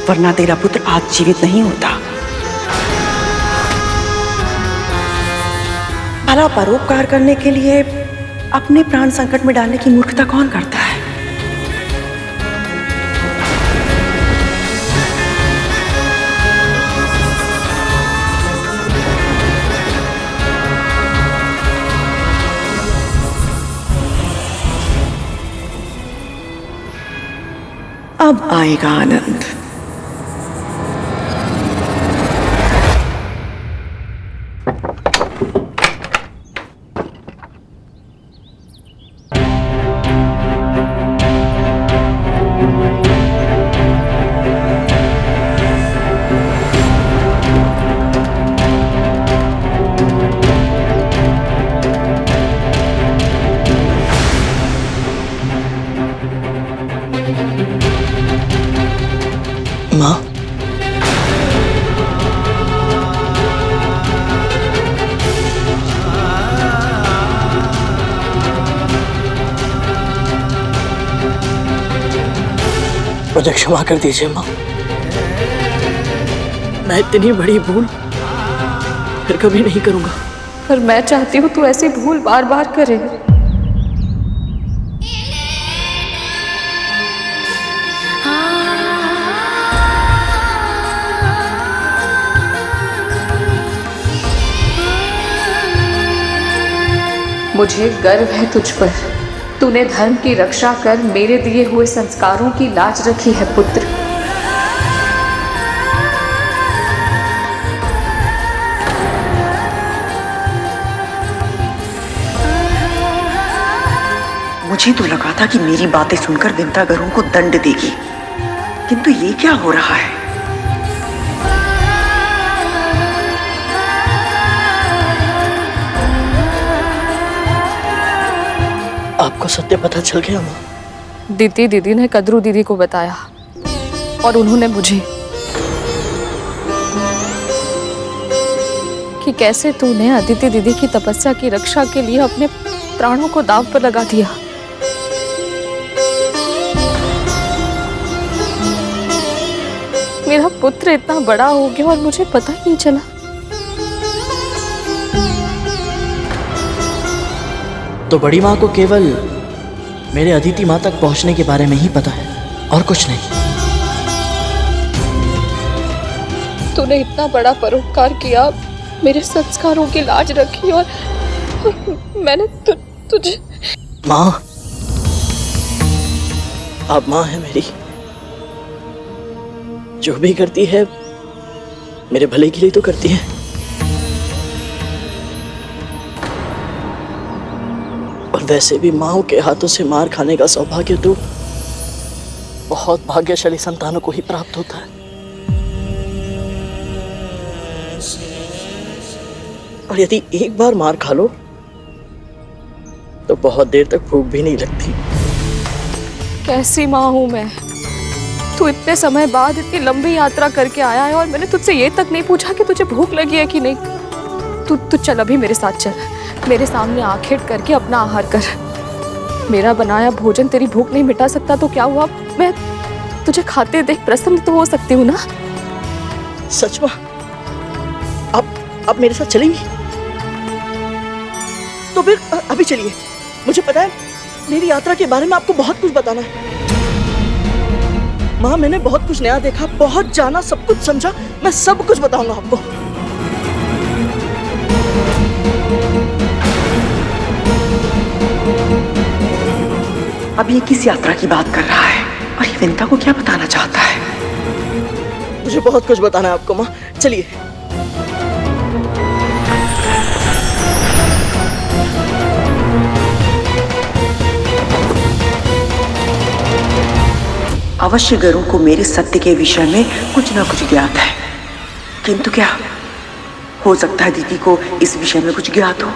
वरना तेरा पुत्र आज जीवित नहीं होता। भला परोपकार करने के लिए अपने प्राण संकट में डालने की मूर्खता कौन करता है? अब आएगा आनंद। माँ, मुझे क्षमा कर दीजिए माँ। मैं इतनी बड़ी भूल फिर कभी नहीं करूंगा। पर मैं चाहती हूँ तू ऐसी भूल बार बार करे। मुझे गर्व है तुझ पर। तूने धर्म की रक्षा कर मेरे दिए हुए संस्कारों की लाज रखी है पुत्र। मुझे तो लगा था कि मेरी बातें सुनकर विंता गरुड़ को दंड देगी, किंतु ये क्या हो रहा है? आपको सत्य पता चल गया माँ? दीदी ने कद्रू दीदी को बताया और उन्होंने मुझे कि कैसे तूने अदिति दीदी की तपस्या की रक्षा के लिए अपने प्राणों को दांव पर लगा दिया। मेरा पुत्र इतना बड़ा हो गया और मुझे पता ही नहीं चला। तो बड़ी माँ को केवल मेरे अदिति माँ तक पहुंचने के बारे में ही पता है और कुछ नहीं। तूने इतना बड़ा परोपकार किया, मेरे संस्कारों की लाज रखी और मैंने तुझे। माँ, आप माँ है मेरी, जो भी करती है मेरे भले के लिए तो करती है। और वैसे भी माँ के हाथों से मार खाने का सौभाग्य तो बहुत भाग्यशाली संतानों को ही प्राप्त होता है। और यदि एक बार मार खा लो तो बहुत देर तक भूख भी नहीं लगती, कैसी माँ हूँ मैं। तू इतने समय बाद इतनी लंबी यात्रा करके आया है और मैंने तुझसे ये तक नहीं पूछा कि तुझे भूख लगी है कि नहीं। तू चल अभी मेरे साथ चल, मेरे सामने आंखें करके अपना आहार कर। मेरा बनाया भोजन तेरी भूख नहीं मिटा सकता तो क्या हुआ, मैं तुझे खाते देख प्रसन्न तो हो सकती हूँ ना। सच माँ, आप मेरे साथ चलेंगी? तो फिर अभी चलिए। मुझे पता है मेरी यात्रा के बारे में आपको बहुत कुछ बताना है। माँ, मैंने बहुत कुछ नया देखा, बहुत जाना, सब कुछ समझा। मैं सब कुछ बताऊंगा आपको। अब ये किस यात्रा की बात कर रहा है और ये विंता को क्या बताना चाहता है? मुझे बहुत कुछ बताना है आपको माँ, चलिए। अवश्य गरुड़ को मेरे सत्य के विषय में कुछ ना कुछ ज्ञात है, किंतु क्या हो सकता है दीदी को इस विषय में कुछ ज्ञात हो?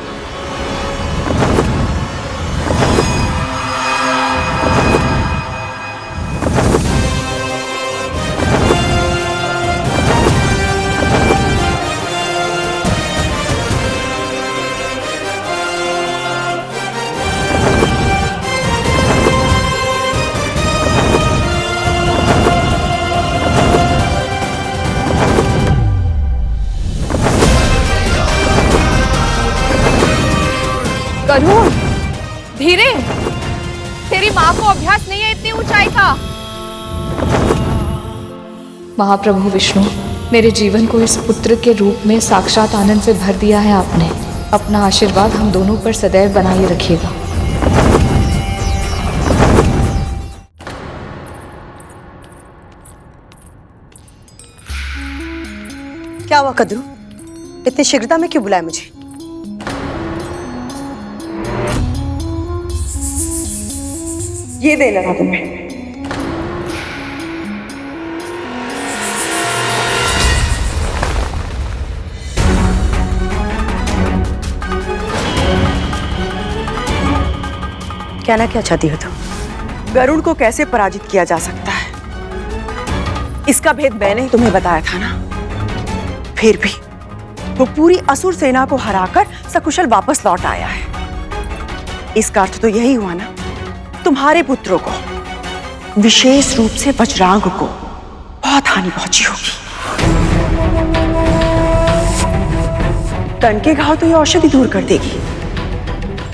गरुड़, धीरे, तेरी माँ को अभ्यास नहीं है इतनी ऊंचाई का। महाप्रभु विष्णु, मेरे जीवन को इस पुत्र के रूप में साक्षात आनंद से भर दिया है आपने। अपना आशीर्वाद हम दोनों पर सदैव बनाए रखिएगा। क्या हुआ कद्रू, इतनी शीघ्रता में क्यों बुलाया मुझे? ये देना था तुम्हें। कहना क्या चाहती हो तुम? गरुड़ को कैसे पराजित किया जा सकता है, इसका भेद मैंने ही तुम्हें बताया था ना। फिर भी वो पूरी असुर सेना को हराकर सकुशल वापस लौट आया है। इसका अर्थ तो यही हुआ ना, तुम्हारे पुत्रों को, विशेष रूप से वज्रांग को बहुत हानि पहुंची होगी। तन के घाव तो ये औषधि दूर कर देगी,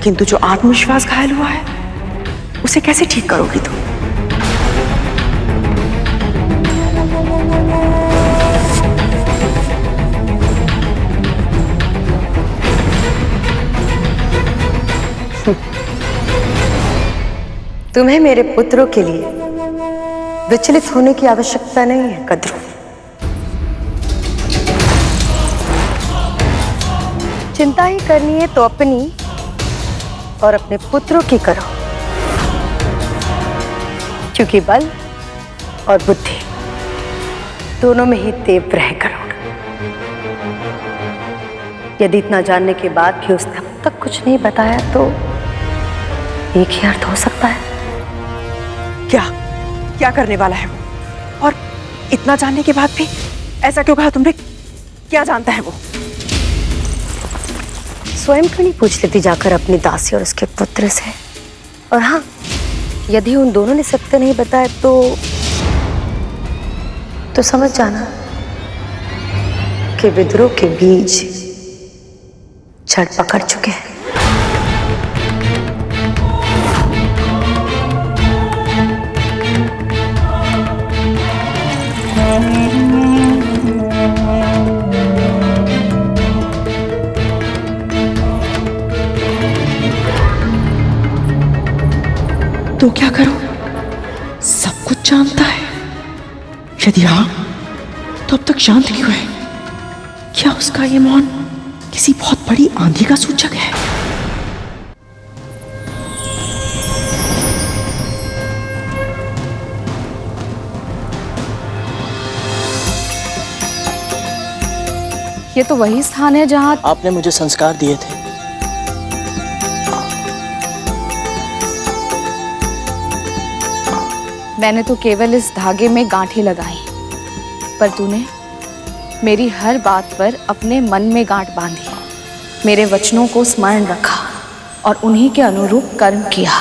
किंतु जो आत्मविश्वास घायल हुआ है उसे कैसे ठीक करोगी तुम? तुम्हें मेरे पुत्रों के लिए विचलित होने की आवश्यकता नहीं है कद्रू। चिंता ही करनी है तो अपनी और अपने पुत्रों की करो, क्योंकि बल और बुद्धि दोनों में ही तीव्र है गरुड़। यदि इतना जानने के बाद भी उसने अब तक कुछ नहीं बताया तो एक ही अर्थ हो सकता है। क्या क्या करने वाला है वो? और इतना जानने के बाद भी ऐसा क्यों कहा तुमने? क्या जानता है वो? स्वयं क्यों नहीं पूछ लेती जाकर अपनी दासी और उसके पुत्र से? और हाँ, यदि उन दोनों ने सत्य नहीं बताया तो समझ जाना कि विद्रोह के बीज जड़ पकड़ चुके हैं। तो क्या करूं? सब कुछ जानता है। यदि हाँ, तो अब तक शांत क्यों है? क्या उसका ये मौन किसी बहुत बड़ी आंधी का सूचक है? ये तो वही स्थान है जहां आपने मुझे संस्कार दिए थे। मैंने तो केवल इस धागे में गांठें लगाई, पर तूने मेरी हर बात पर अपने मन में गांठ बांधी, मेरे वचनों को स्मरण रखा और उन्हीं के अनुरूप कर्म किया।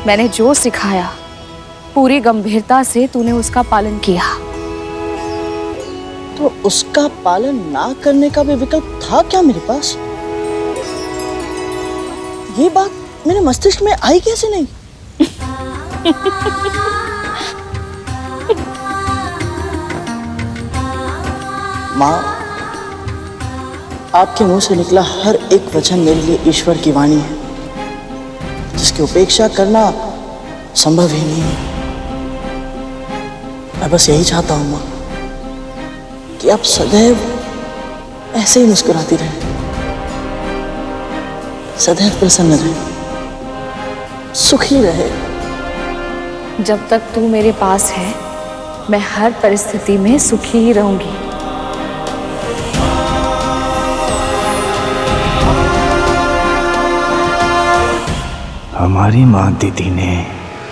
मैंने जो सिखाया पूरी गंभीरता से तूने उसका पालन किया। तो उसका पालन ना करने का भी विकल्प था क्या मेरे पास? ये बात मेरे मस्तिष्क में आई कैसे नहीं? माँ, आपके मुंह से निकला हर एक वचन मेरे लिए ईश्वर की वाणी है, जिसकी उपेक्षा करना संभव ही नहीं है। मैं बस यही चाहता हूं माँ कि आप सदैव ऐसे ही मुस्कुराती रहे, सदैव प्रसन्न रहे, सुखी रहे। जब तक तू मेरे पास है, मैं हर परिस्थिति में सुखी ही रहूंगी। हमारी माँ दीदी ने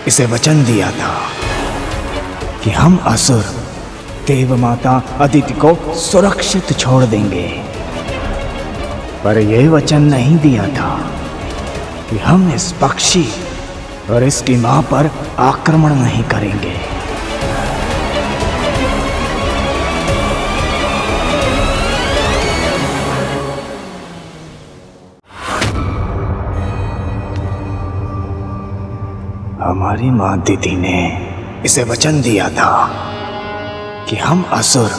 इसे वचन दिया था कि हम असुर देव माता अदिति को सुरक्षित छोड़ देंगे, पर यह वचन नहीं दिया था कि हम इस पक्षी और इसकी मां पर आक्रमण नहीं करेंगे। हमारी मां दीदी ने इसे वचन दिया था कि हम असुर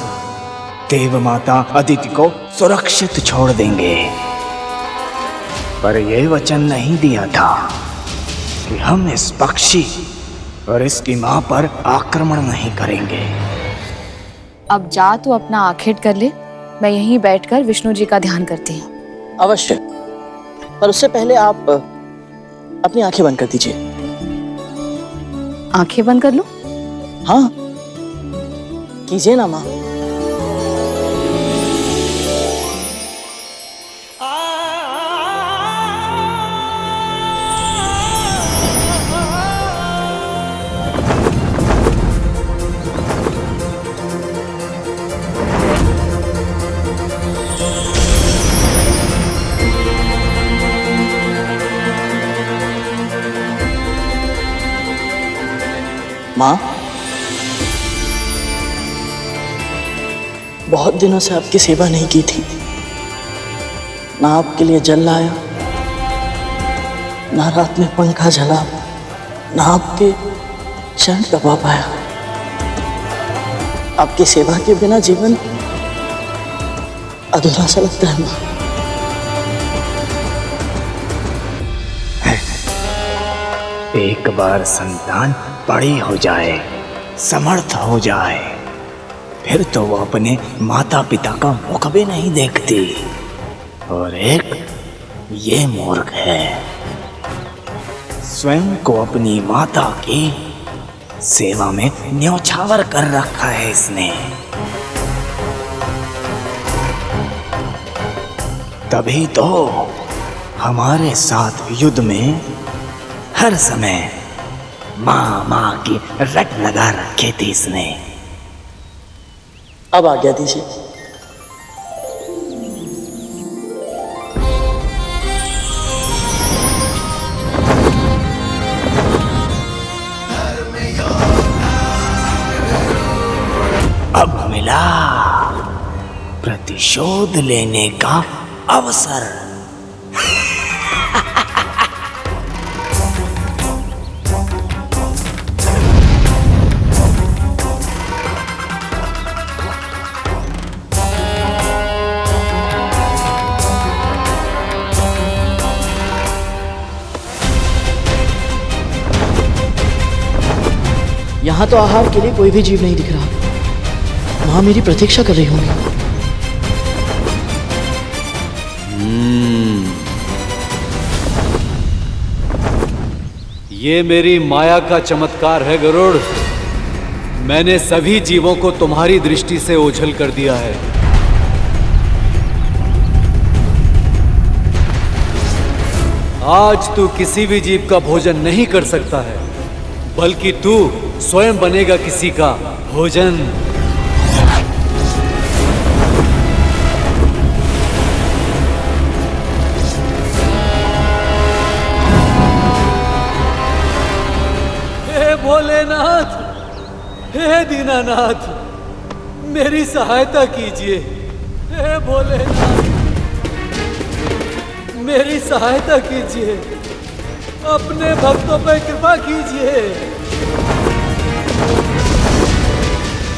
देव माता अदिति को सुरक्षित छोड़ देंगे, पर यह वचन नहीं दिया था कि हम इस पक्षी और इसकी मां पर आक्रमण नहीं करेंगे। अब जा तू अपना आखेट कर ले, मैं यहीं बैठकर विष्णु जी का ध्यान करती हूँ। अवश्य, पर उससे पहले आप अपनी आंखें बंद कर दीजिए। आंखें बंद कर लूं? हाँ, कीजिए ना माँ। माँ, बहुत दिनों से आपकी सेवा नहीं की थी। ना आपके लिए जल लाया, ना रात में पंखा जला, ना आपके चरण दबा पाया। आपकी सेवा के बिना जीवन अधूरा सा लगता है माँ। एक बार संतान बड़ी हो जाए, समर्थ हो जाए, फिर तो वो अपने माता पिता का मुख भी नहीं देखती। और एक ये मूर्ख है, स्वयं को अपनी माता की सेवा में न्योछावर कर रखा है इसने। तभी तो हमारे साथ युद्ध में हर समय माँ माँ की रट लगा रखी थी इसने। अब आज्ञा दीजिए। अब मिला प्रतिशोध लेने का अवसर। यहाँ तो आहार के लिए कोई भी जीव नहीं दिख रहा। माँ मेरी प्रतीक्षा कर रही होंगी। ये मेरी माया का चमत्कार है गरुड़। मैंने सभी जीवों को तुम्हारी दृष्टि से ओझल कर दिया है। आज तू किसी भी जीव का भोजन नहीं कर सकता है। बल्कि तू स्वयं बनेगा किसी का भोजन। हे भोलेनाथ, हे दीनानाथ, मेरी सहायता कीजिए। हे भोलेनाथ, मेरी सहायता कीजिए, अपने भक्तों पर कृपा कीजिए।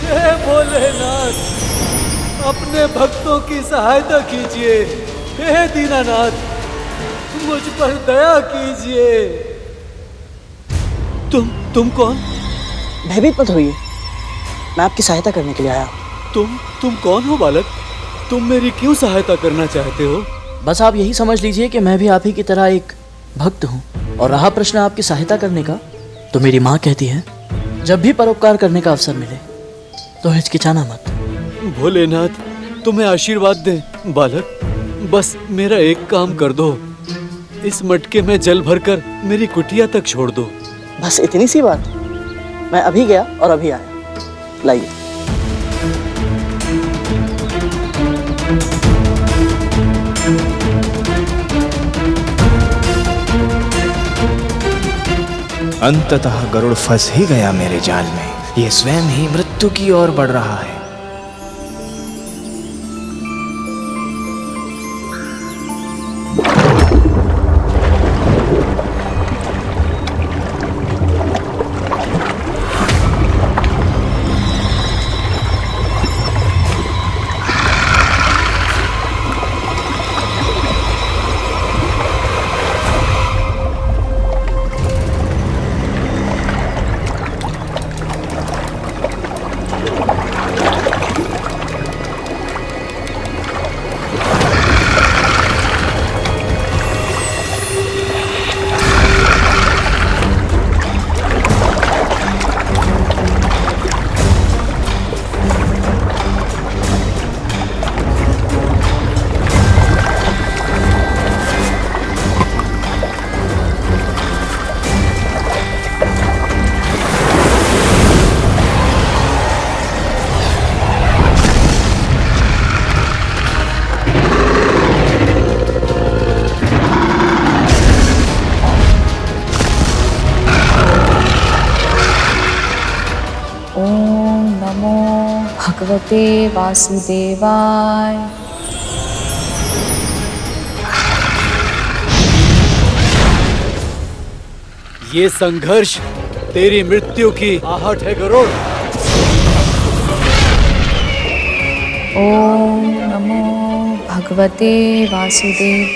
हे भोलेनाथ, अपने भक्तों की सहायता कीजिए। हे दीनानाथ, मुझ पर दया कीजिए। तुम कौन? भयभीत मत होइए, मैं आपकी सहायता करने के लिए आया हूँ। तुम कौन हो बालक? तुम मेरी क्यों सहायता करना चाहते हो? बस आप यही समझ लीजिए कि मैं भी आप ही की तरह एक भक्त हूँ। और रहा प्रश्न आपकी सहायता करने का, तो मेरी माँ कहती है जब भी परोपकार करने का अवसर मिले तो हिचकिचाना मत। भोलेनाथ, तुम्हें आशीर्वाद दे बालक। बस मेरा एक काम कर दो, इस मटके में जल भरकर मेरी कुटिया तक छोड़ दो। बस इतनी सी बात? मैं अभी गया और अभी आया। लाइए। अंततः गरुड़ फंस ही गया मेरे जाल में। ये स्वयं ही मृत्यु की ओर बढ़ रहा है। भगवते वासुदेवाय। ये संघर्ष तेरी मृत्यु की आहट है गरुड़। ओम नमो भगवते वासुदेव।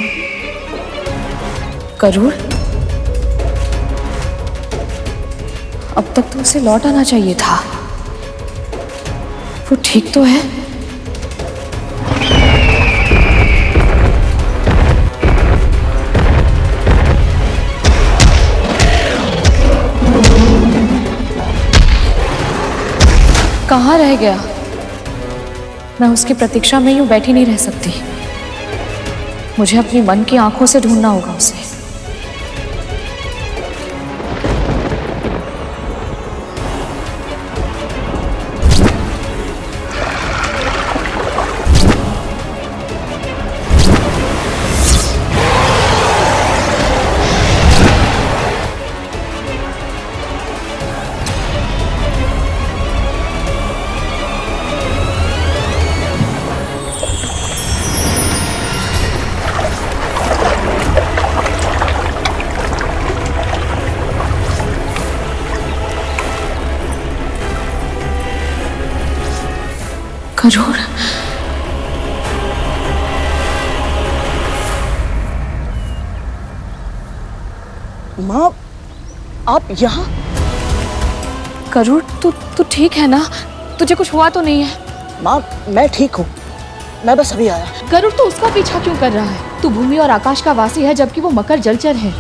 गरुड़, अब तक तो उसे लौट आना चाहिए था। वो ठीक तो है? कहाँ रह गया? मैं उसकी प्रतीक्षा में यूं बैठी नहीं रह सकती। मुझे अपनी मन की आंखों से ढूंढना होगा उसे। गरुड़, माँ, आप यहाँ? गरुड़, तू ठीक है ना? तुझे कुछ हुआ तो नहीं है? माँ, मैं ठीक हूँ। मैं बस अभी आया। गरुड़, तू उसका पीछा क्यों कर रहा है? तू भूमि और आकाश का वासी है, जबकि वो मकर जलचर है।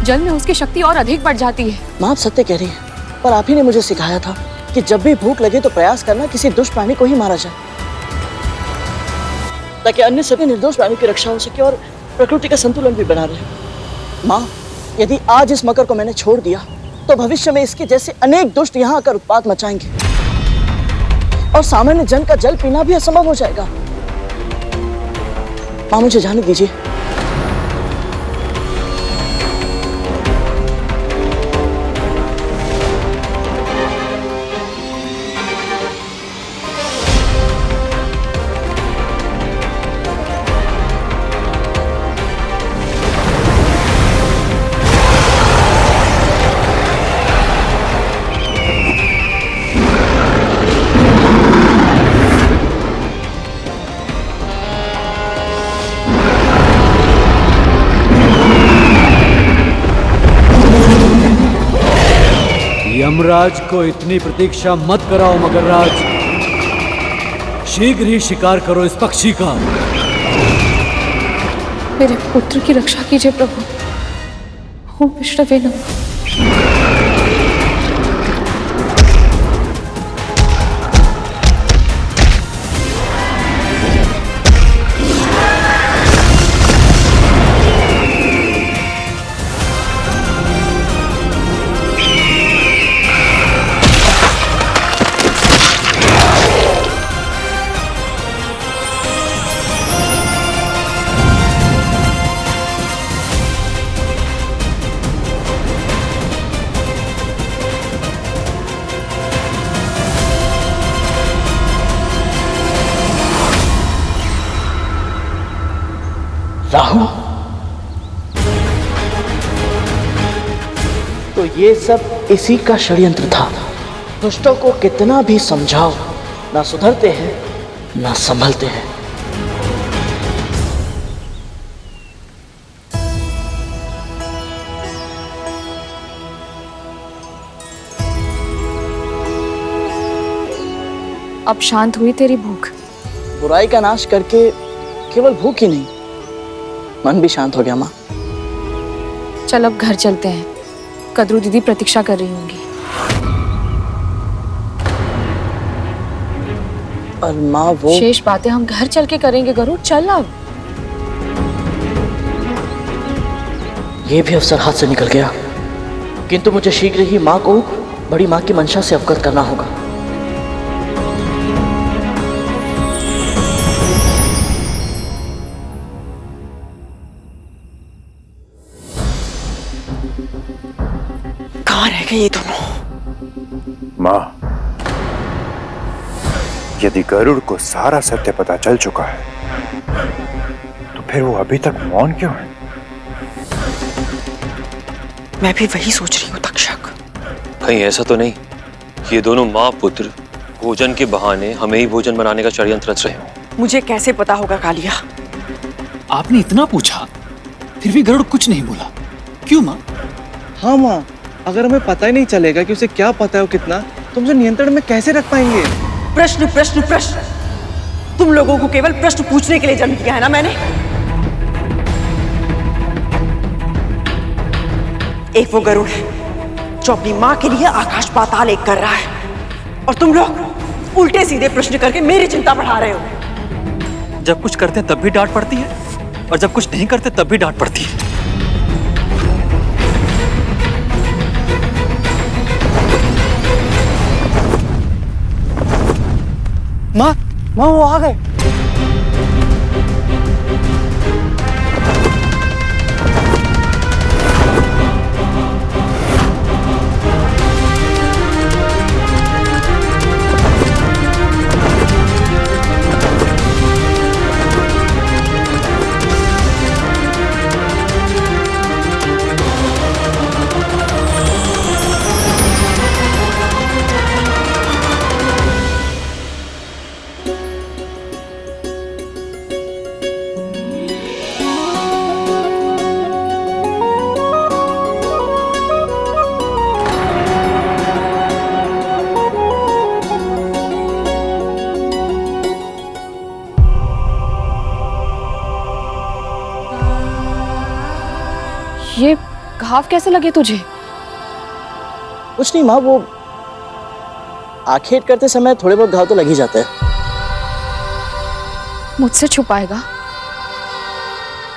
जल में उसकी शक्ति और अधिक बढ़ जाती है। माँ, आप सत्य कह रही है, पर आप ही ने मुझे सिखाया था कि जब भी भूख लगे तो प्रयास करना किसी दुष्ट प्राणी को ही मारा जाए, ताकि अन्य सभी निर्दोष प्राणियों की रक्षा हो सके और प्रकृति का संतुलन भी बना रहे। माँ, यदि आज इस मकर को मैंने छोड़ दिया तो भविष्य में इसके जैसे अनेक दुष्ट यहाँ आकर उत्पात मचाएंगे और सामान्य जन का जल पीना भी असंभव हो जाएगा। मां, मुझे जाने दीजिए। यमराज को इतनी प्रतीक्षा मत कराओ मगरराज, शीघ्र ही शिकार करो इस पक्षी का। मेरे पुत्र की रक्षा कीजिए प्रभु। ओम विष्णवे नमः। राहु, तो ये सब इसी का षड्यंत्र था। दुष्टों को कितना भी समझाओ, ना सुधरते हैं ना संभलते हैं। अब शांत हुई तेरी भूख? बुराई का नाश करके केवल भूख ही नहीं, मन भी शांत हो गया माँ। चल अब घर चलते हैं, कद्रू दीदी प्रतीक्षा कर रही होंगी। और माँ वो शेष बातें हम घर चल के करेंगे गरुड़, चल अब। ये भी अवसर हाथ से निकल गया, किंतु मुझे शीघ्र ही माँ को बड़ी माँ की मंशा से अवगत करना होगा। कहाँ रह गए ये दोनों? मां, यदि गरुड़ को सारा सत्य पता चल चुका है तो फिर वो अभी तक मौन क्यों है? मैं भी वही सोच रही हूँ तक्षक। कहीं ऐसा तो नहीं कि ये दोनों माँ पुत्र भोजन के बहाने हमें ही भोजन बनाने का षड्यंत्र रच रहे हो? मुझे कैसे पता होगा कालिया? आपने इतना पूछा फिर भी गरुड़ कुछ नहीं बोला, क्यों माँ? हाँ माँ, अगर हमें पता ही नहीं चलेगा कि उसे क्या पता है वो कितना, तो हम नियंत्रण में कैसे रख पाएंगे? प्रश्न प्रश्न प्रश्न, तुम लोगों को केवल प्रश्न पूछने के लिए जन्म दिया है ना मैंने। एक वो गरुड़ है जो अपनी माँ के लिए आकाश पाताल एक कर रहा है, और तुम लोग उल्टे सीधे प्रश्न करके मेरी चिंता बढ़ा रहे हो। जब कुछ करते तब भी डांट पड़ती है और जब कुछ नहीं करते तब भी डांट पड़ती है। माँ, वो आ गए। ये घाव कैसे लगे तुझे? कुछ नहीं माँ, वो आखेट करते समय थोड़े बहुत घाव तो लग ही जाते हैं। मुझसे छुपाएगा?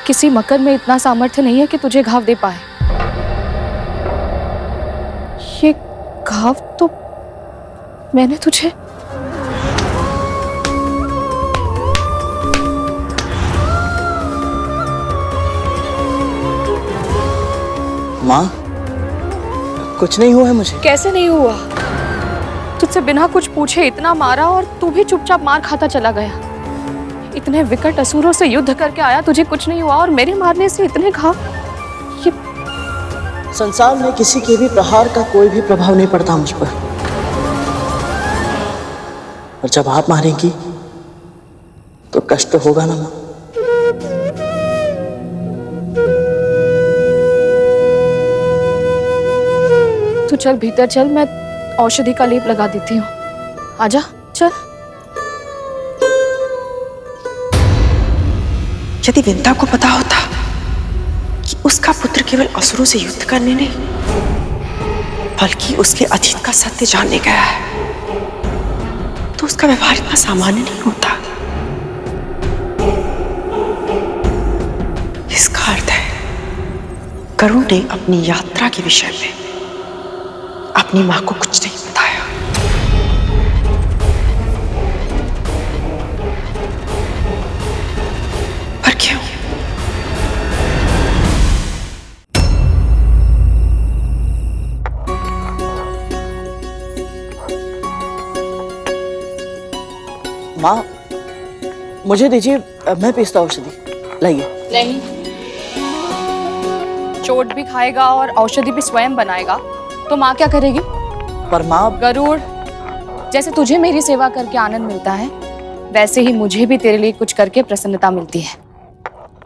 किसी मकर में इतना सामर्थ्य नहीं है कि तुझे घाव दे पाए। ये घाव तो मैंने तुझे माँ, कुछ नहीं हुआ है मुझे। कैसे नहीं हुआ? तुझसे बिना कुछ पूछे इतना मारा और तू भी चुपचाप मार खाता चला गया। इतने विकट असुरों से युद्ध करके आया, तुझे कुछ नहीं हुआ और मेरे मारने से इतने घाव। ये संसार में किसी के भी प्रहार का कोई भी प्रभाव नहीं पड़ता मुझ पर, और जब आप मारेंगी तो कष्ट होगा ना माँ। तू चल भीतर चल, मैं औषधि का लेप लगा देती हूँ। आजा चल। यदि विंता को पता होता कि उसका पुत्र केवल असुरों से युद्ध करने नहीं बल्कि उसके अतीत का सत्य जानने गया है, तो उसका व्यवहार इतना सामान्य नहीं होता। इसका अर्थ है गरुड़ ने अपनी यात्रा के विषय में अपनी मां को कुछ नहीं बताया। पर क्यों? माँ, मुझे दीजिए, मैं पीसता हूँ औषधि। लाइए। नहीं, चोट भी खाएगा और औषधि भी स्वयं बनाएगा तो माँ क्या करेगी? पर माँ, गरुड़, जैसे तुझे मेरी सेवा करके आनंद मिलता है वैसे ही मुझे भी तेरे लिए कुछ करके प्रसन्नता मिलती है।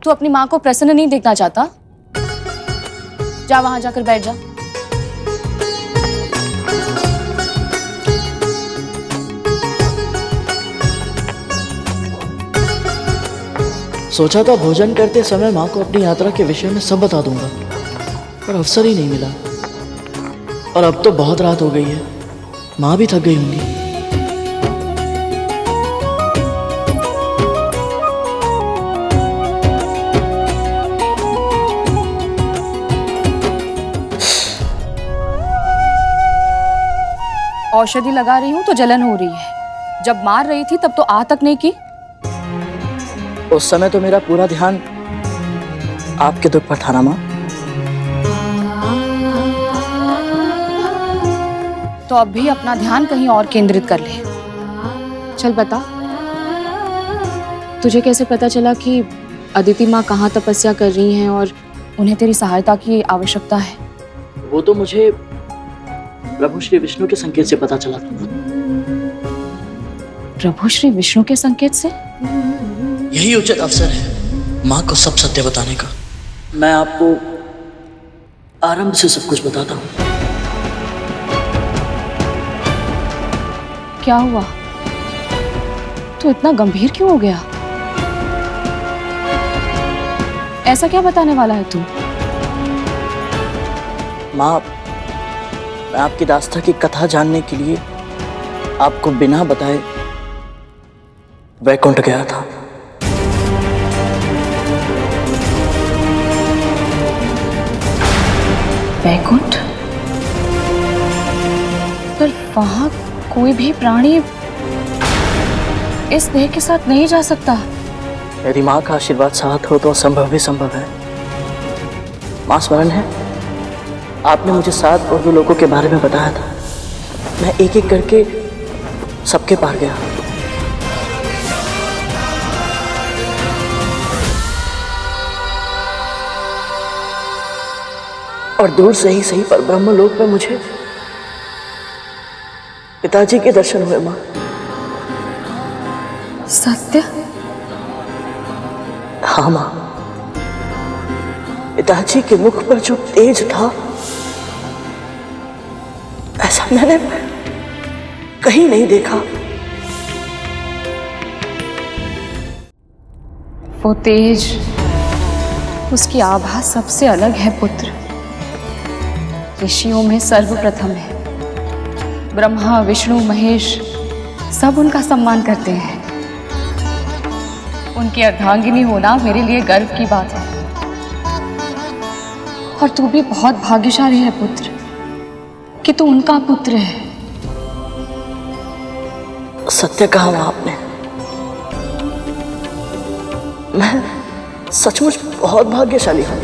तू अपनी माँ को प्रसन्न नहीं देखना चाहता? जा वहां जाकर बैठ जा। सोचा था भोजन करते समय माँ को अपनी यात्रा के विषय में सब बता दूंगा, पर अवसर ही नहीं मिला। और अब तो बहुत रात हो गई है, माँ भी थक गई होंगी। औषधि लगा रही हूँ तो जलन हो रही है, जब मार रही थी तब तो आ तक नहीं की। उस समय तो मेरा पूरा ध्यान आपके दुख पर था ना माँ। तो अब भी अपना ध्यान कहीं और केंद्रित कर ले। चल बता, तुझे कैसे पता चला कि अदिति माँ कहाँ तपस्या कर रही हैं और उन्हें तेरी सहायता की आवश्यकता है? वो तो मुझे प्रभु श्री विष्णु के संकेत से पता चला था। प्रभु श्री विष्णु के संकेत से? यही उचित अवसर है माँ को सब सत्य बताने का। मैं आपको आरंभ से सब कुछ बताता हूँ। क्या हुआ? तू इतना गंभीर क्यों हो गया? ऐसा क्या बताने वाला है तू? माँ, मैं आपकी दास्ता की कथा जानने के लिए आपको बिना बताए वैकुंठ गया था। वैकुंठ? पर वहां कोई भी प्राणी इस देह के साथ नहीं जा सकता। यदि माँ का आशीर्वाद साथ हो तो असंभव भी संभव है। माँ, स्मरण है आपने मुझे 7 और 2 लोगों के बारे में बताया था। मैं एक एक करके सबके पार गया। और दूर से ही सही पर ब्रह्मलोक में मुझे पिताजी के दर्शन हुए माँ। सत्य? हाँ माँ, पिताजी के मुख पर जो तेज था ऐसा मैंने कहीं नहीं देखा। वो तेज, उसकी आभा सबसे अलग है पुत्र। ऋषियों में सर्वप्रथम है। ब्रह्मा, विष्णु, महेश सब उनका सम्मान करते हैं। उनकी अर्धांगिनी होना मेरे लिए गर्व की बात है। और तू भी बहुत भाग्यशाली है पुत्र। कि तू उनका पुत्र है। सत्य कहा माँ आपने। मैं सचमुच बहुत भाग्यशाली हूँ।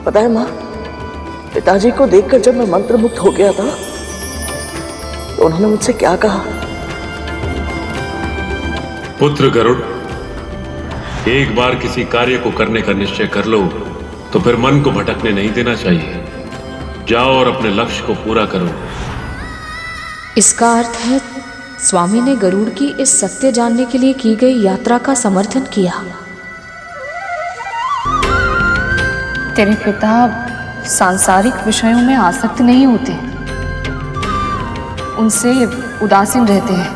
पता है माँ, पिताजी को देखकर जब मैं मंत्रमुग्ध हो गया था तो उन्होंने मुझसे क्या कहा? पुत्र गरुड़, एक बार किसी कार्य को करने का निश्चय कर लो तो फिर मन को भटकने नहीं देना चाहिए। जाओ और अपने लक्ष्य को पूरा करो। इसका अर्थ है स्वामी ने गरुड़ की इस सत्य जानने के लिए की गई यात्रा का समर्थन किया। तेरे पिता सांसारिक विषयों में आसक्त नहीं होते, उनसे उदासीन रहते हैं,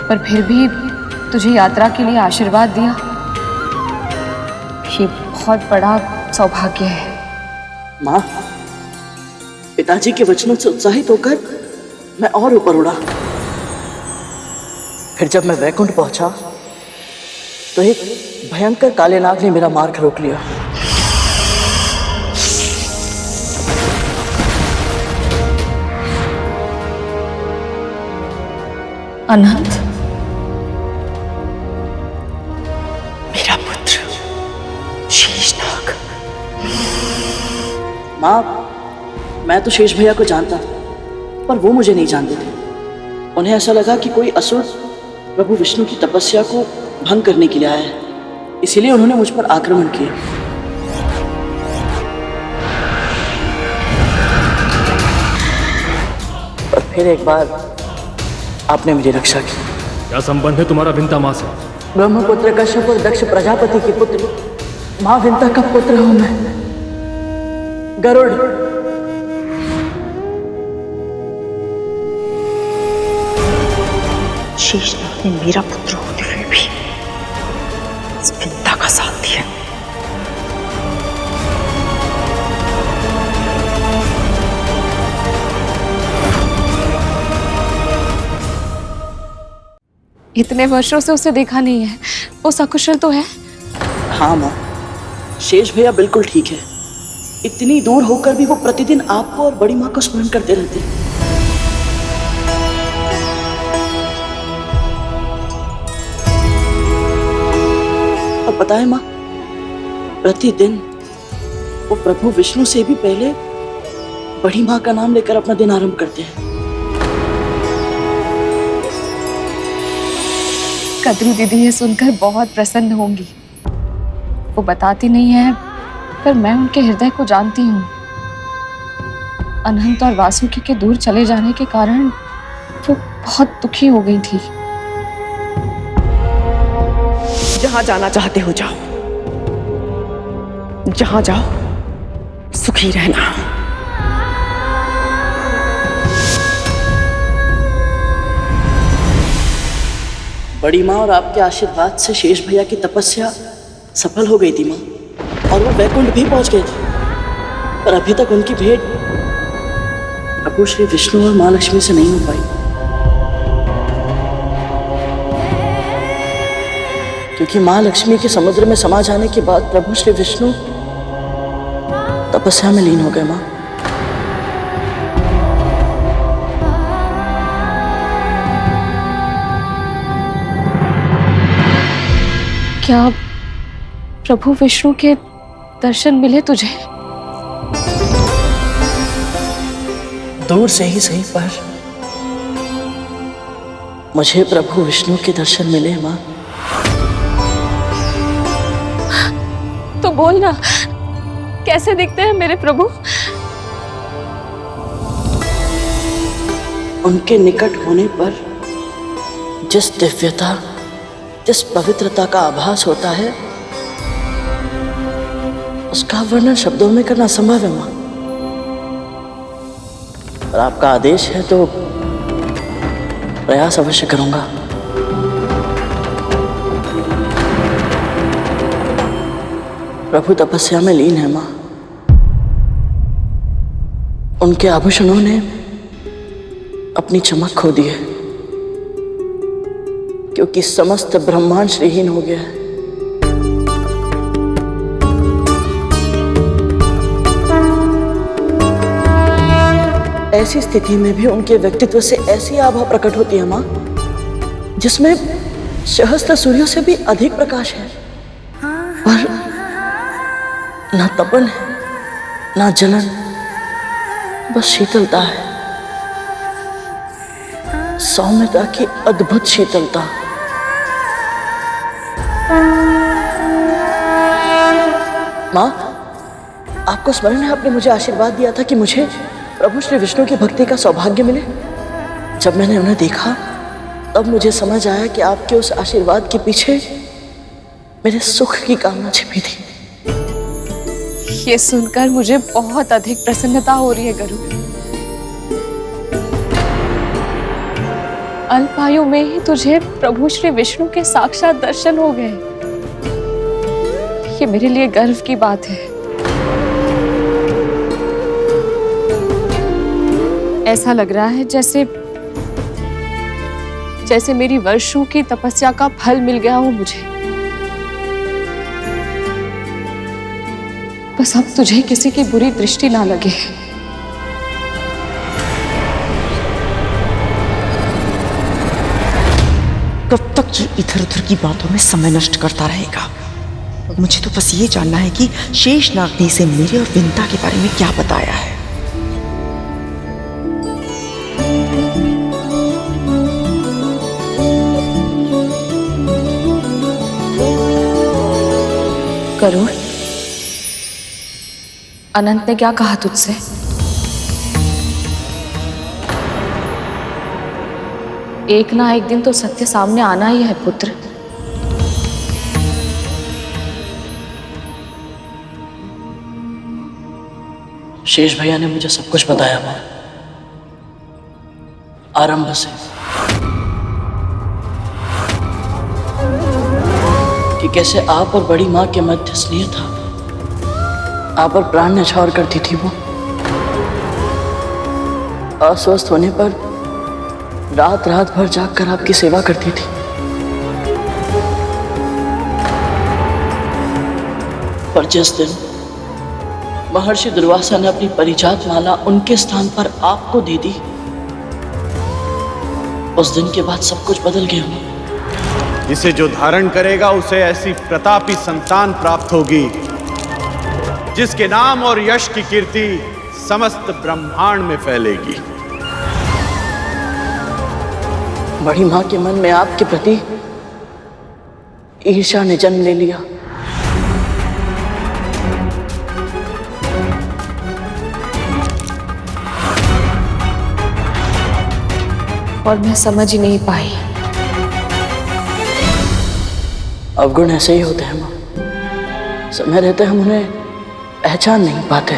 पर फिर भी तुझे यात्रा के लिए आशीर्वाद दिया। ये बहुत बड़ा सौभाग्य है। माँ, पिताजी के वचनों से उत्साहित होकर मैं और ऊपर उड़ा। फिर जब मैं वैकुंठ पहुंचा तो एक भयंकर काले नाग ने मेरा मार्ग रोक लिया। अनंत, मेरा पुत्र शेषनाग। माँ, मैं तो शेष भैया को जानता था, पर वो मुझे नहीं जानते थे। उन्हें ऐसा लगा कि कोई असुर प्रभु विष्णु की तपस्या को भंग करने के लिए आया है, इसीलिए उन्होंने मुझ पर आक्रमण किया। और फिर एक बार आपने मेरी रक्षा की। क्या संबंध है तुम्हारा विंता माँ से? ब्रह्मपुत्र कश्यप और दक्ष प्रजापति के पुत्र माँ विंता का पुत्र हूं मैं, गरुड़। शेषनाग ने मेरा पुत्र होते हुए भी इस विंता का साथ दिया। इतने वर्षों से उसे देखा नहीं है, वो सकुशल तो है? हाँ माँ, शेष भैया बिल्कुल ठीक है। इतनी दूर होकर भी वो प्रतिदिन आपको और बड़ी माँ को स्मरण करते रहते हैं। अब पता है माँ, प्रतिदिन वो प्रभु विष्णु से भी पहले बड़ी माँ का नाम लेकर अपना दिन आरंभ करते हैं। कद्रू दीदी ये सुनकर बहुत प्रसन्न होंगी। वो बताती नहीं है, पर मैं उनके हृदय को जानती हूँ। अनंत और वासुकी के दूर चले जाने के कारण वो बहुत दुखी हो गई थी। जहां जाना चाहते हो जाओ, जहां जाओ सुखी रहना। बड़ी माँ और आपके आशीर्वाद से शेष भैया की तपस्या सफल हो गई थी माँ, और वो वैकुंठ भी पहुंच गए थे। पर अभी तक उनकी भेंट प्रभु श्री विष्णु और माँ लक्ष्मी से नहीं हो पाई, क्योंकि माँ लक्ष्मी के समुद्र में समा जाने के बाद प्रभु श्री विष्णु तपस्या में लीन हो गए। माँ, क्या प्रभु विष्णु के दर्शन मिले तुझे? दूर से ही सही, पर मुझे प्रभु विष्णु के दर्शन मिले माँ। तो बोल ना, कैसे दिखते हैं मेरे प्रभु? उनके निकट होने पर जिस दिव्यता, जिस पवित्रता का आभास होता है, उसका वर्णन शब्दों में करना संभव है माँ। और आपका आदेश है तो प्रयास अवश्य करूंगा। प्रभु तपस्या में लीन है माँ। उनके आभूषणों ने अपनी चमक खो दी है, क्योंकि समस्त ब्रह्मांड श्रीहीन हो गया है। ऐसी स्थिति में भी उनके व्यक्तित्व से ऐसी आभा प्रकट होती है माँ, जिसमें सहस्त्र सूर्यों से भी अधिक प्रकाश है, पर ना तपन है, ना जलन, बस शीतलता है, सौम्यता की अद्भुत शीतलता। माँ, आपको स्मरण है आपने मुझे आशीर्वाद दिया था कि मुझे प्रभु श्री विष्णु की भक्ति का सौभाग्य मिले। जब मैंने उन्हें देखा तब मुझे समझ आया कि आपके उस आशीर्वाद के पीछे मेरे सुख की कामना छिपी थी। ये सुनकर मुझे बहुत अधिक प्रसन्नता हो रही है गरुड़। अल्पायु में ही तुझे प्रभु श्री विष्णु के साक्षात दर्शन हो गए। ये मेरे लिए गर्व की बात है। ऐसा लग रहा है जैसे मेरी वर्षों की तपस्या का फल मिल गया हो मुझे। बस अब तुझे किसी की बुरी दृष्टि ना लगे। कब तक ये इधर उधर की बातों में समय नष्ट करता रहेगा? मुझे तो बस ये जानना है कि शेषनाग ने इसे मेरे और विंता के बारे में क्या बताया है। गरुड़, अनंत ने क्या कहा तुझसे? एक ना एक दिन तो सत्य सामने आना ही है पुत्र। शेष भैया ने मुझे सब कुछ बताया माँ, आरंभ से, कि कैसे आप और बड़ी माँ के मध्य स्नेह था। आप पर प्राण न्यौछावर करती थी वो। अस्वस्थ होने पर रात रात भर जागकर आपकी सेवा करती थी। पर जिस दिन महर्षि दुर्वासा ने अपनी परिजात माला उनके स्थान पर आपको दे दी, उस दिन के बाद सब कुछ बदल गया। इसे जो धारण करेगा उसे ऐसी प्रतापी संतान प्राप्त होगी जिसके नाम और यश की कीर्ति समस्त ब्रह्मांड में फैलेगी। बड़ी माँ के मन में आपके प्रति ईर्ष्या ने जन्म ले लिया। और मैं समझ ही नहीं पाई। अवगुण ऐसे ही होते हैं माँ, समय रहते हम उन्हें पहचान नहीं पाते।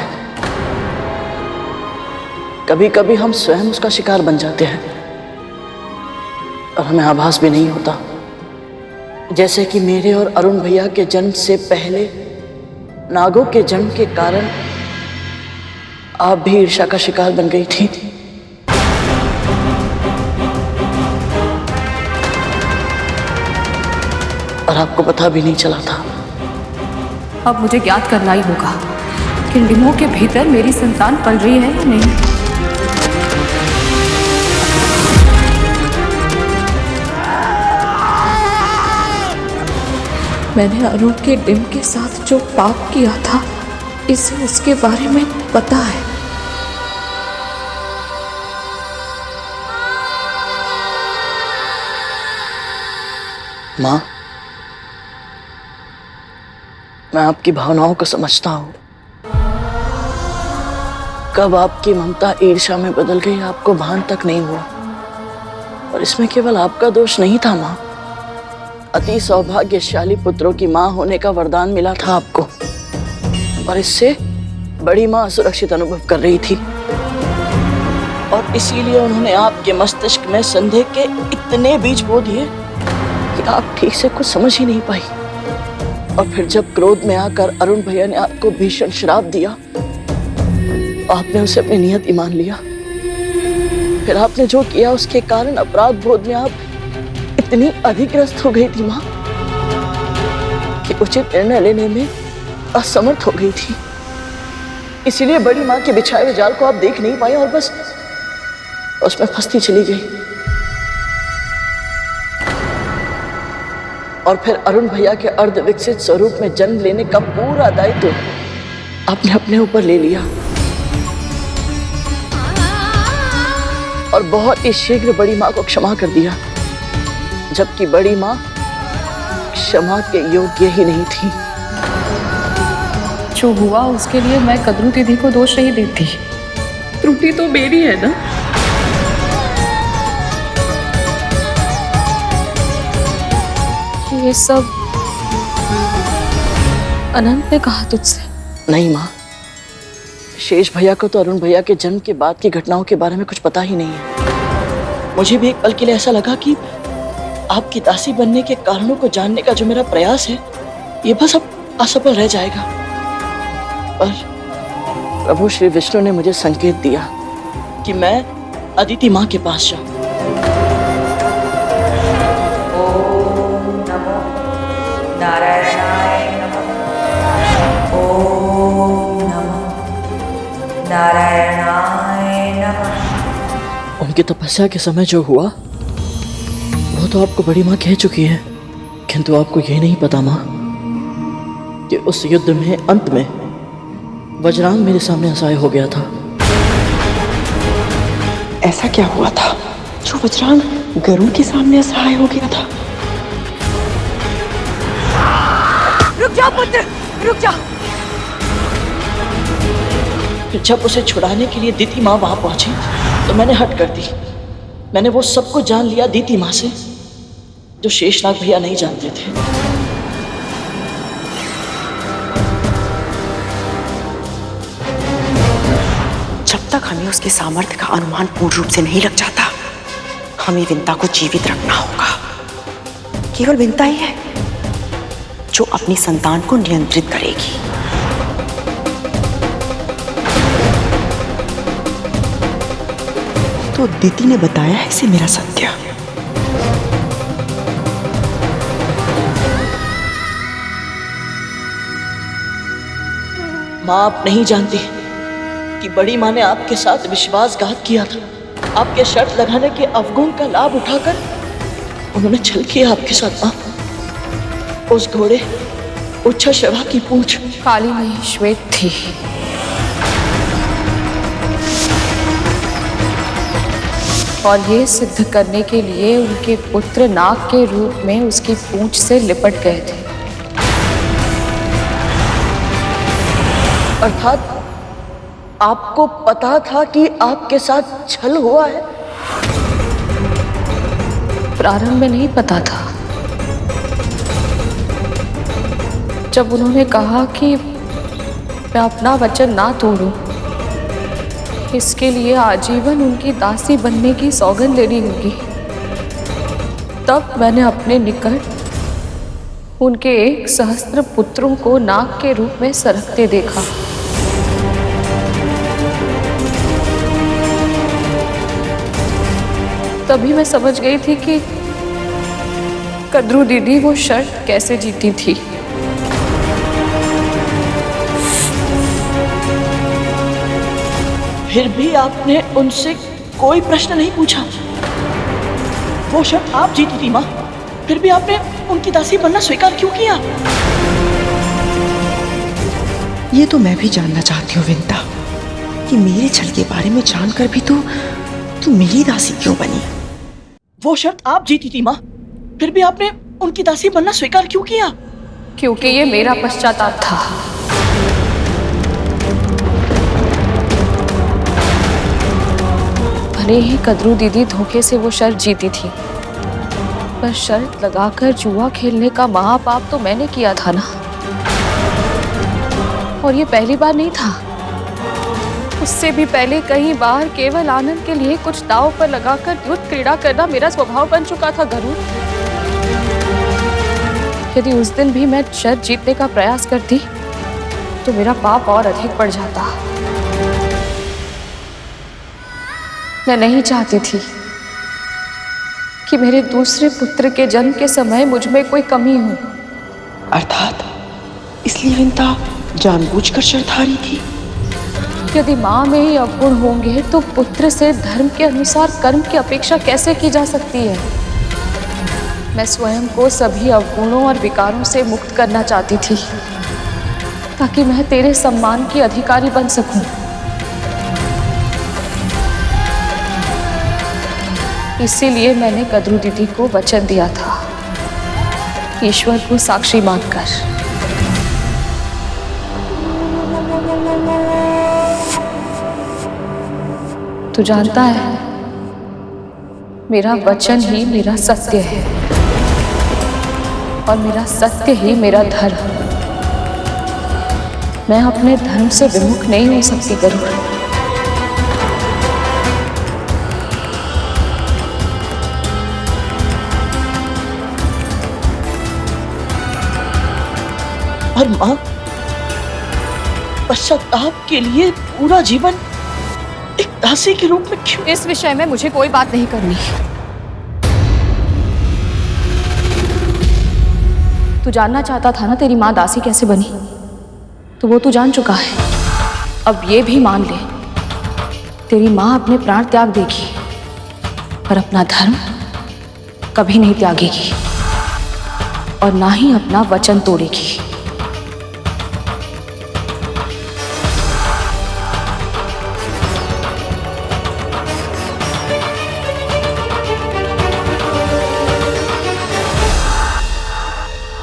कभी कभी हम स्वयं उसका शिकार बन जाते हैं और हमें आभास भी नहीं होता। जैसे कि मेरे और अरुण भैया के जन्म से पहले नागों के जन्म के कारण आप भी ईर्ष्या का शिकार बन गई थी। और आपको पता भी नहीं चला था। अब मुझे ज्ञात करना ही होगा कि डिमों के भीतर मेरी संतान पल रही है या नहीं। मैंने अरुण के डिम के साथ जो पाप किया था, इसे उसके बारे में पता है। माँ, मैं आपकी भावनाओं को समझता हूँ। कब आपकी ममता ईर्ष्या में बदल गई आपको भान तक नहीं हुआ। और इसमें केवल आपका दोष नहीं था माँ, अति सौभाग्यशाली पुत्रों की माँ होने का वरदान मिला था आपको, और इससे बड़ी माँ असुरक्षित अनुभव कर रही थी। और इसीलिए उन्होंने आपके मस्तिष्क में संदेह के इतने बीज बो दिए कि आप ठीक से कुछ समझ ही नहीं पाई। और फिर जब क्रोध में आकर अरुण भैया ने आपको भीषण श्राप दिया, आपने उसे अपनी नियति मान लिया। फिर आपने जो किया उसके कारण अपराध बोध में आप इतनी अधिग्रस्त हो गई थी माँ कि उचित निर्णय लेने में असमर्थ हो गई थी। इसीलिए बड़ी माँ के बिछाए हुए जाल को आप देख नहीं पाए और बस उसमें फंसती चली गई। और फिर अरुण भैया के अर्ध विकसित स्वरूप में जन्म लेने का पूरा दायित्व आपने अपने ऊपर ले लिया और बहुत ही शीघ्र बड़ी माँ को क्षमा कर दिया, जबकि बड़ी माँ क्षमा के योग्य ही नहीं थी। जो हुआ उसके लिए मैं कदरू दीदी को दोष नहीं देती, त्रुटि तो मेरी है ना। ये सब अनंत ने कहा तुझसे? नहीं माँ, शेष भैया को तो अरुण भैया के जन्म के बाद की घटनाओं के बारे में कुछ पता ही नहीं है। मुझे भी एक पल के लिए ऐसा लगा कि आपकी दासी बनने के कारणों को जानने का जो मेरा प्रयास है ये बस अब असफल रह जाएगा। पर प्रभु श्री विष्णु ने मुझे संकेत दिया कि मैं अदिति माँ के पास जाऊं। नारायणाय नमः। ओम नमः नारायणाय नमः। उनकी तपस्या के समय जो हुआ वो तो आपको बड़ी माँ कह चुकी है, किंतु आपको यही नहीं पता माँ कि उस युद्ध में अंत में वज्रांग मेरे सामने असहाय हो गया था। ऐसा क्या हुआ था जो वज्रांग गरुड़ के सामने असहाय हो गया था? रुक जाओ पुत्र, रुक जाओ। जब उसे छुड़ाने के लिए दीति माँ वहां पहुंची तो मैंने हट कर दी। मैंने वो सब कुछ जान लिया दीति माँ से जो शेषनाग भैया नहीं जानते थे। जब तक हमें उसके सामर्थ्य का अनुमान पूर्ण रूप से नहीं लग जाता, हमें विंता को जीवित रखना होगा। केवल विंता ही है जो अपनी संतान को नियंत्रित करेगी। तो दीति ने बताया है इसे मेरा सत्य। माँ, आप नहीं जानती कि बड़ी माँ ने आपके साथ विश्वासघात किया था। आपके शर्त लगाने के अवगुण का लाभ उठाकर उन्होंने छल किया आपके साथ। माँ, उस घोड़े उच्छा शवा की पूंछ काली नहीं श्वेत थी। और ये सिद्ध करने के लिए उनके पुत्र नाग के रूप में उसकी पूंछ से लिपट गए थे। अर्थात आपको पता था कि आपके साथ छल हुआ है? प्रारंभ में नहीं पता था। जब उन्होंने कहा कि मैं अपना वचन ना तोड़ूं, इसके लिए आजीवन उनकी दासी बनने की सौगंध लेनी होगी, तब मैंने अपने निकट उनके 1 सहस्त्र पुत्रों को नाग के रूप में सरकते देखा। तभी मैं समझ गई थी कि कद्रू दीदी वो शर्त कैसे जीती थी। फिर भी आपने उनसे कोई प्रश्न नहीं पूछा। वो शर्त आप जीती थी माँ, फिर भी आपने उनकी दासी बनना स्वीकार क्यों किया? ये तो मैं भी जानना चाहती हूँ विंता, कि मेरे छल के बारे में जानकर भी तू मेरी दासी क्यों बनी? वो शर्त आप जीती थी माँ, फिर भी आपने उनकी दासी बनना स्वीकार क्यों किया? क्योंकि ये मेरा पश्चाताप था। भले ही कद्रू दीदी धोखे से वो शर्त जीती थी, पर शर्त लगाकर जुआ खेलने का महापाप तो मैंने किया था ना। और ये पहली बार नहीं था, उससे भी पहले कई बार केवल आनंद के लिए कुछ दांव पर लगाकर युद्ध क्रीड़ा करना मेरा स्वभाव बन चुका था गरुड़। यदि उस दिन भी मैं शर्त जीतने का प्रयास करती तो मेरा पाप और अधिक बढ़ जाता। मैं नहीं चाहती थी कि मेरे दूसरे पुत्र के जन्म के समय मुझ में कोई कमी हो। अर्थात इसलिए विंता जानबूझकर शर्त हारी थी? यदि माँ में ही अवगुण होंगे तो पुत्र से धर्म के अनुसार कर्म की अपेक्षा कैसे की जा सकती है? मैं स्वयं को सभी अवगुणों और विकारों से मुक्त करना चाहती थी ताकि मैं तेरे सम्मान की अधिकारी बन सकूं। इसीलिए मैंने कद्रू दीदी को वचन दिया था, ईश्वर को साक्षी मानकर। तू जानता है, मेरा वचन ही मेरा सत्य है और मेरा सत्य ही मेरा धर्म। मैं अपने धर्म से विमुख नहीं हो सकती गरुड़। और माँ, पश्चाताप के लिए पूरा जीवन एक दासी के रूप में क्यों? इस विषय में मुझे कोई बात नहीं करनी। तू जानना चाहता था ना तेरी माँ दासी कैसे बनी, तो वो तू जान चुका है। अब ये भी मान ले, तेरी माँ अपने प्राण त्याग देगी पर अपना धर्म कभी नहीं त्यागेगी और ना ही अपना वचन तोड़ेगी।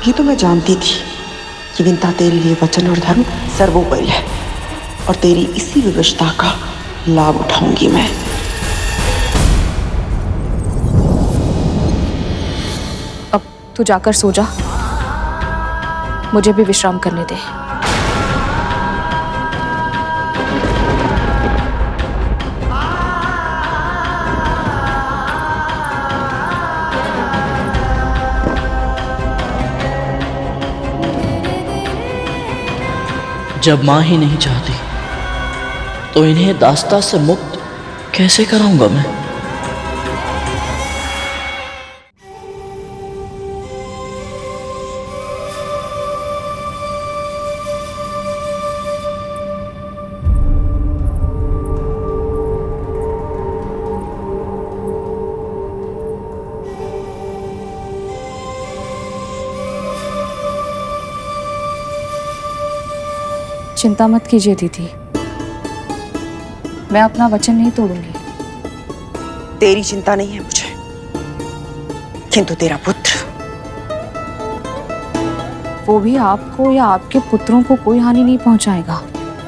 ये तो मैं जानती थी कि विंता तेरे लिए वचन और धर्म सर्वोपरि है और तेरी इसी विवशता का लाभ उठाऊंगी मैं। अब तू जाकर सो जा, मुझे भी विश्राम करने दे। जब माँ ही नहीं चाहती तो इन्हें दास्ता से मुक्त कैसे कराऊंगा मैं? चिंता मत कीजिए दीदी, मैं अपना वचन नहीं तोड़ूंगी। तेरी चिंता नहीं है मुझे, किंतु तेरा पुत्र, वो भी आपको या आपके पुत्रों को कोई हानि नहीं पहुंचाएगा।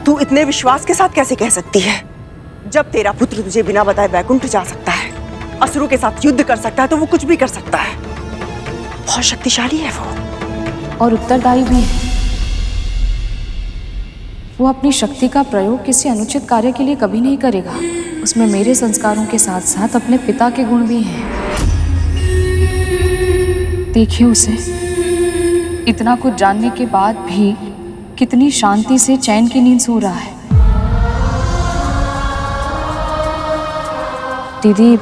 तू इतने विश्वास के साथ कैसे कह सकती है? जब तेरा पुत्र तुझे बिना बताए वैकुंठ जा सकता है, असुरों के साथ युद्ध कर सकता है, तो वो कुछ भी कर सकता है। बहुत शक्तिशाली है वो और उत्तरदायी भी है। वो अपनी शक्ति का प्रयोग किसी अनुचित कार्य के लिए कभी नहीं करेगा। उसमें मेरे संस्कारों के साथ साथ अपने पिता के गुण भी हैं। देखिए उसे, इतना कुछ जानने के बाद भी कितनी शांति से चैन की नींद सो रहा है। दीदी,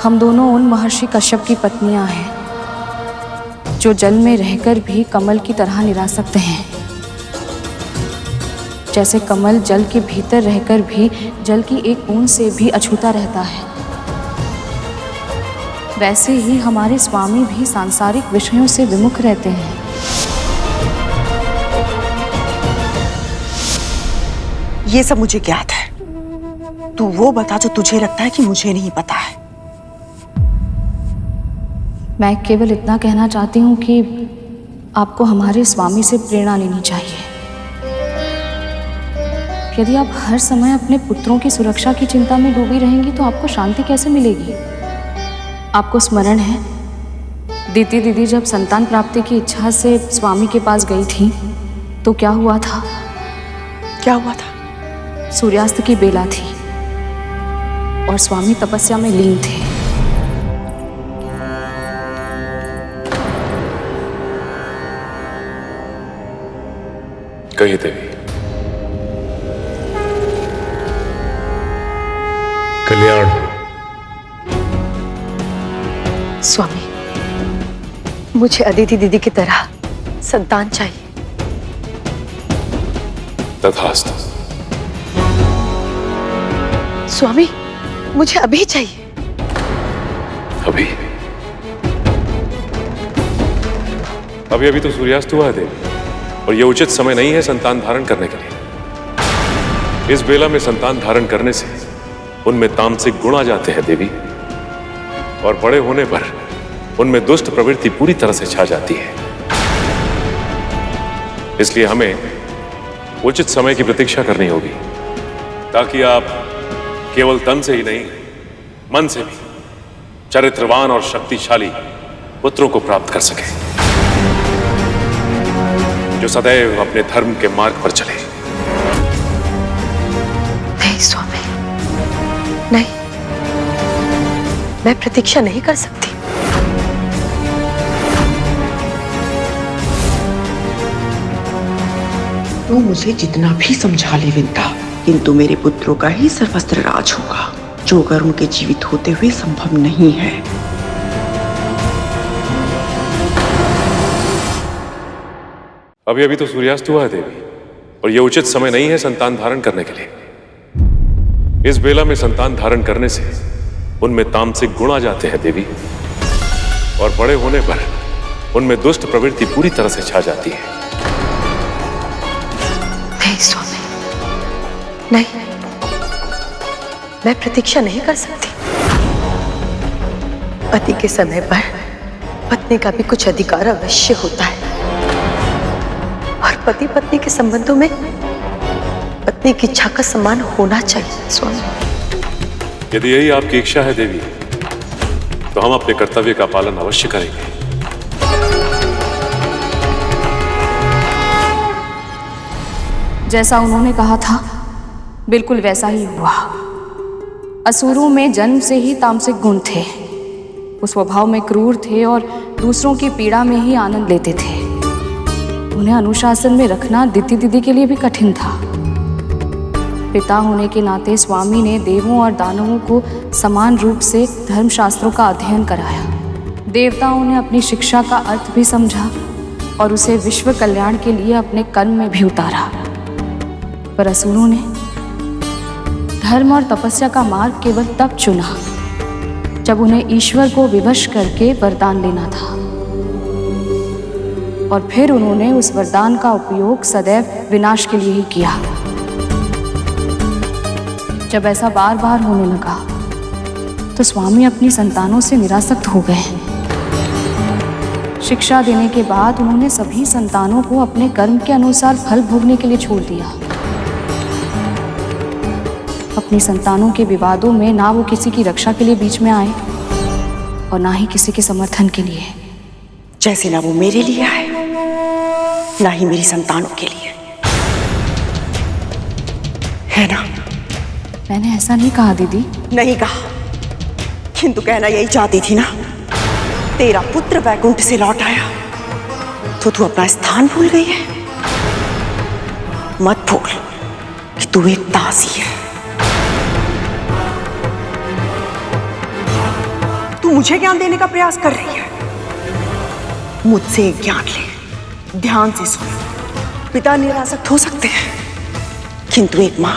हम दोनों उन महर्षि कश्यप की पत्नियां हैं जो जल में रहकर भी कमल की तरह निरासक्त हैं। जैसे कमल जल के भीतर रहकर भी जल की एक बूंद से भी अछूता रहता है, वैसे ही हमारे स्वामी भी सांसारिक विषयों से विमुख रहते हैं। ये सब मुझे ज्ञात है। तू वो बता जो तुझे लगता है कि मुझे नहीं पता है। मैं केवल इतना कहना चाहती हूँ कि आपको हमारे स्वामी से प्रेरणा लेनी चाहिए। यदि आप हर समय अपने पुत्रों की सुरक्षा की चिंता में डूबी रहेंगी तो आपको शांति कैसे मिलेगी? आपको स्मरण है, दीदी जब संतान प्राप्ति की इच्छा से स्वामी के पास गई थी तो क्या हुआ था? क्या हुआ था? सूर्यास्त की बेला थी और स्वामी तपस्या में लीन थे। कहिए देवी। कल्याण। स्वामी, मुझे अदिति दीदी की तरह संतान चाहिए। तथास्तु। स्वामी, मुझे अभी चाहिए। अभी अभी अभी तो सूर्यास्त हुआ है देवी, और यह उचित समय नहीं है संतान धारण करने के लिए। इस बेला में संतान धारण करने से उनमें तामसिक गुण आ जाते हैं देवी, और बड़े होने पर उनमें दुष्ट प्रवृत्ति पूरी तरह से छा जाती है। इसलिए हमें उचित समय की प्रतीक्षा करनी होगी, ताकि आप केवल तन से ही नहीं, मन से भी चरित्रवान और शक्तिशाली पुत्रों को प्राप्त कर सके, जो सदैव अपने धर्म के मार्ग पर चले। नहीं स्वामी, नहीं, मैं प्रतीक्षा नहीं कर सकती। तू मुझे जितना भी समझा ले विंता, किंतु मेरे पुत्रों का ही सर्वस्त्र राज होगा, जो अगर उनके जीवित होते हुए संभव नहीं है। अभी अभी तो सूर्यास्त हुआ है देवी, और यह उचित समय नहीं है संतान धारण करने के लिए। इस बेला में संतान धारण करने से उनमें तामसिक गुण आ जाते हैं देवी, और बड़े होने पर उनमें दुष्ट प्रवृत्ति पूरी तरह से छा जाती है। नहीं स्वामी, नहीं, मैं प्रतीक्षा नहीं कर सकती। पति के समय पर पत्नी का भी कुछ अधिकार अवश्य होता है, और पति पत्नी के संबंधों में पत्नी की इच्छा का सम्मान होना चाहिए स्वामी। यदि यही आपकी इच्छा है देवी, तो हम अपने कर्तव्य का पालन अवश्य करेंगे। जैसा उन्होंने कहा था बिल्कुल वैसा ही हुआ। असुरों में जन्म से ही तामसिक गुण थे। वो स्वभाव में क्रूर थे और दूसरों की पीड़ा में ही आनंद लेते थे। उन्हें अनुशासन में रखना दिति दीदी के लिए भी कठिन था। पिता होने के नाते स्वामी ने देवों और दानवों को समान रूप से धर्मशास्त्रों का अध्ययन कराया। देवताओं ने अपनी शिक्षा का अर्थ भी समझा और उसे विश्व कल्याण के लिए अपने कर्म में भी उतारा। पर असुरों ने धर्म और तपस्या का मार्ग केवल तब चुना जब उन्हें ईश्वर को विवश करके वरदान लेना था, और फिर उन्होंने उस वरदान का उपयोग सदैव विनाश के लिए ही किया। जब ऐसा बार बार होने लगा तो स्वामी अपनी संतानों से निरासक्त हो गए। शिक्षा देने के बाद उन्होंने सभी संतानों को अपने कर्म के अनुसार फल भोगने के लिए छोड़ दिया। अपनी संतानों के विवादों में ना वो किसी की रक्षा के लिए बीच में आए और ना ही किसी के समर्थन के लिए। जैसे ना वो मेरे लिए आए, ना ही मेरी संतानों के लिए, है ना? मैंने ऐसा नहीं कहा दीदी। नहीं कहा, किंतु कहना यही चाहती थी ना। तेरा पुत्र वैकुंठ से लौट आया तो तू अपना स्थान भूल गई है। मत भूल कि तू एक दासी है। तू मुझे ज्ञान देने का प्रयास कर रही है। मुझसे एक ज्ञान ले, ध्यान से सुन। पिता निरासक्त हो सकते हैं, किंतु एक मां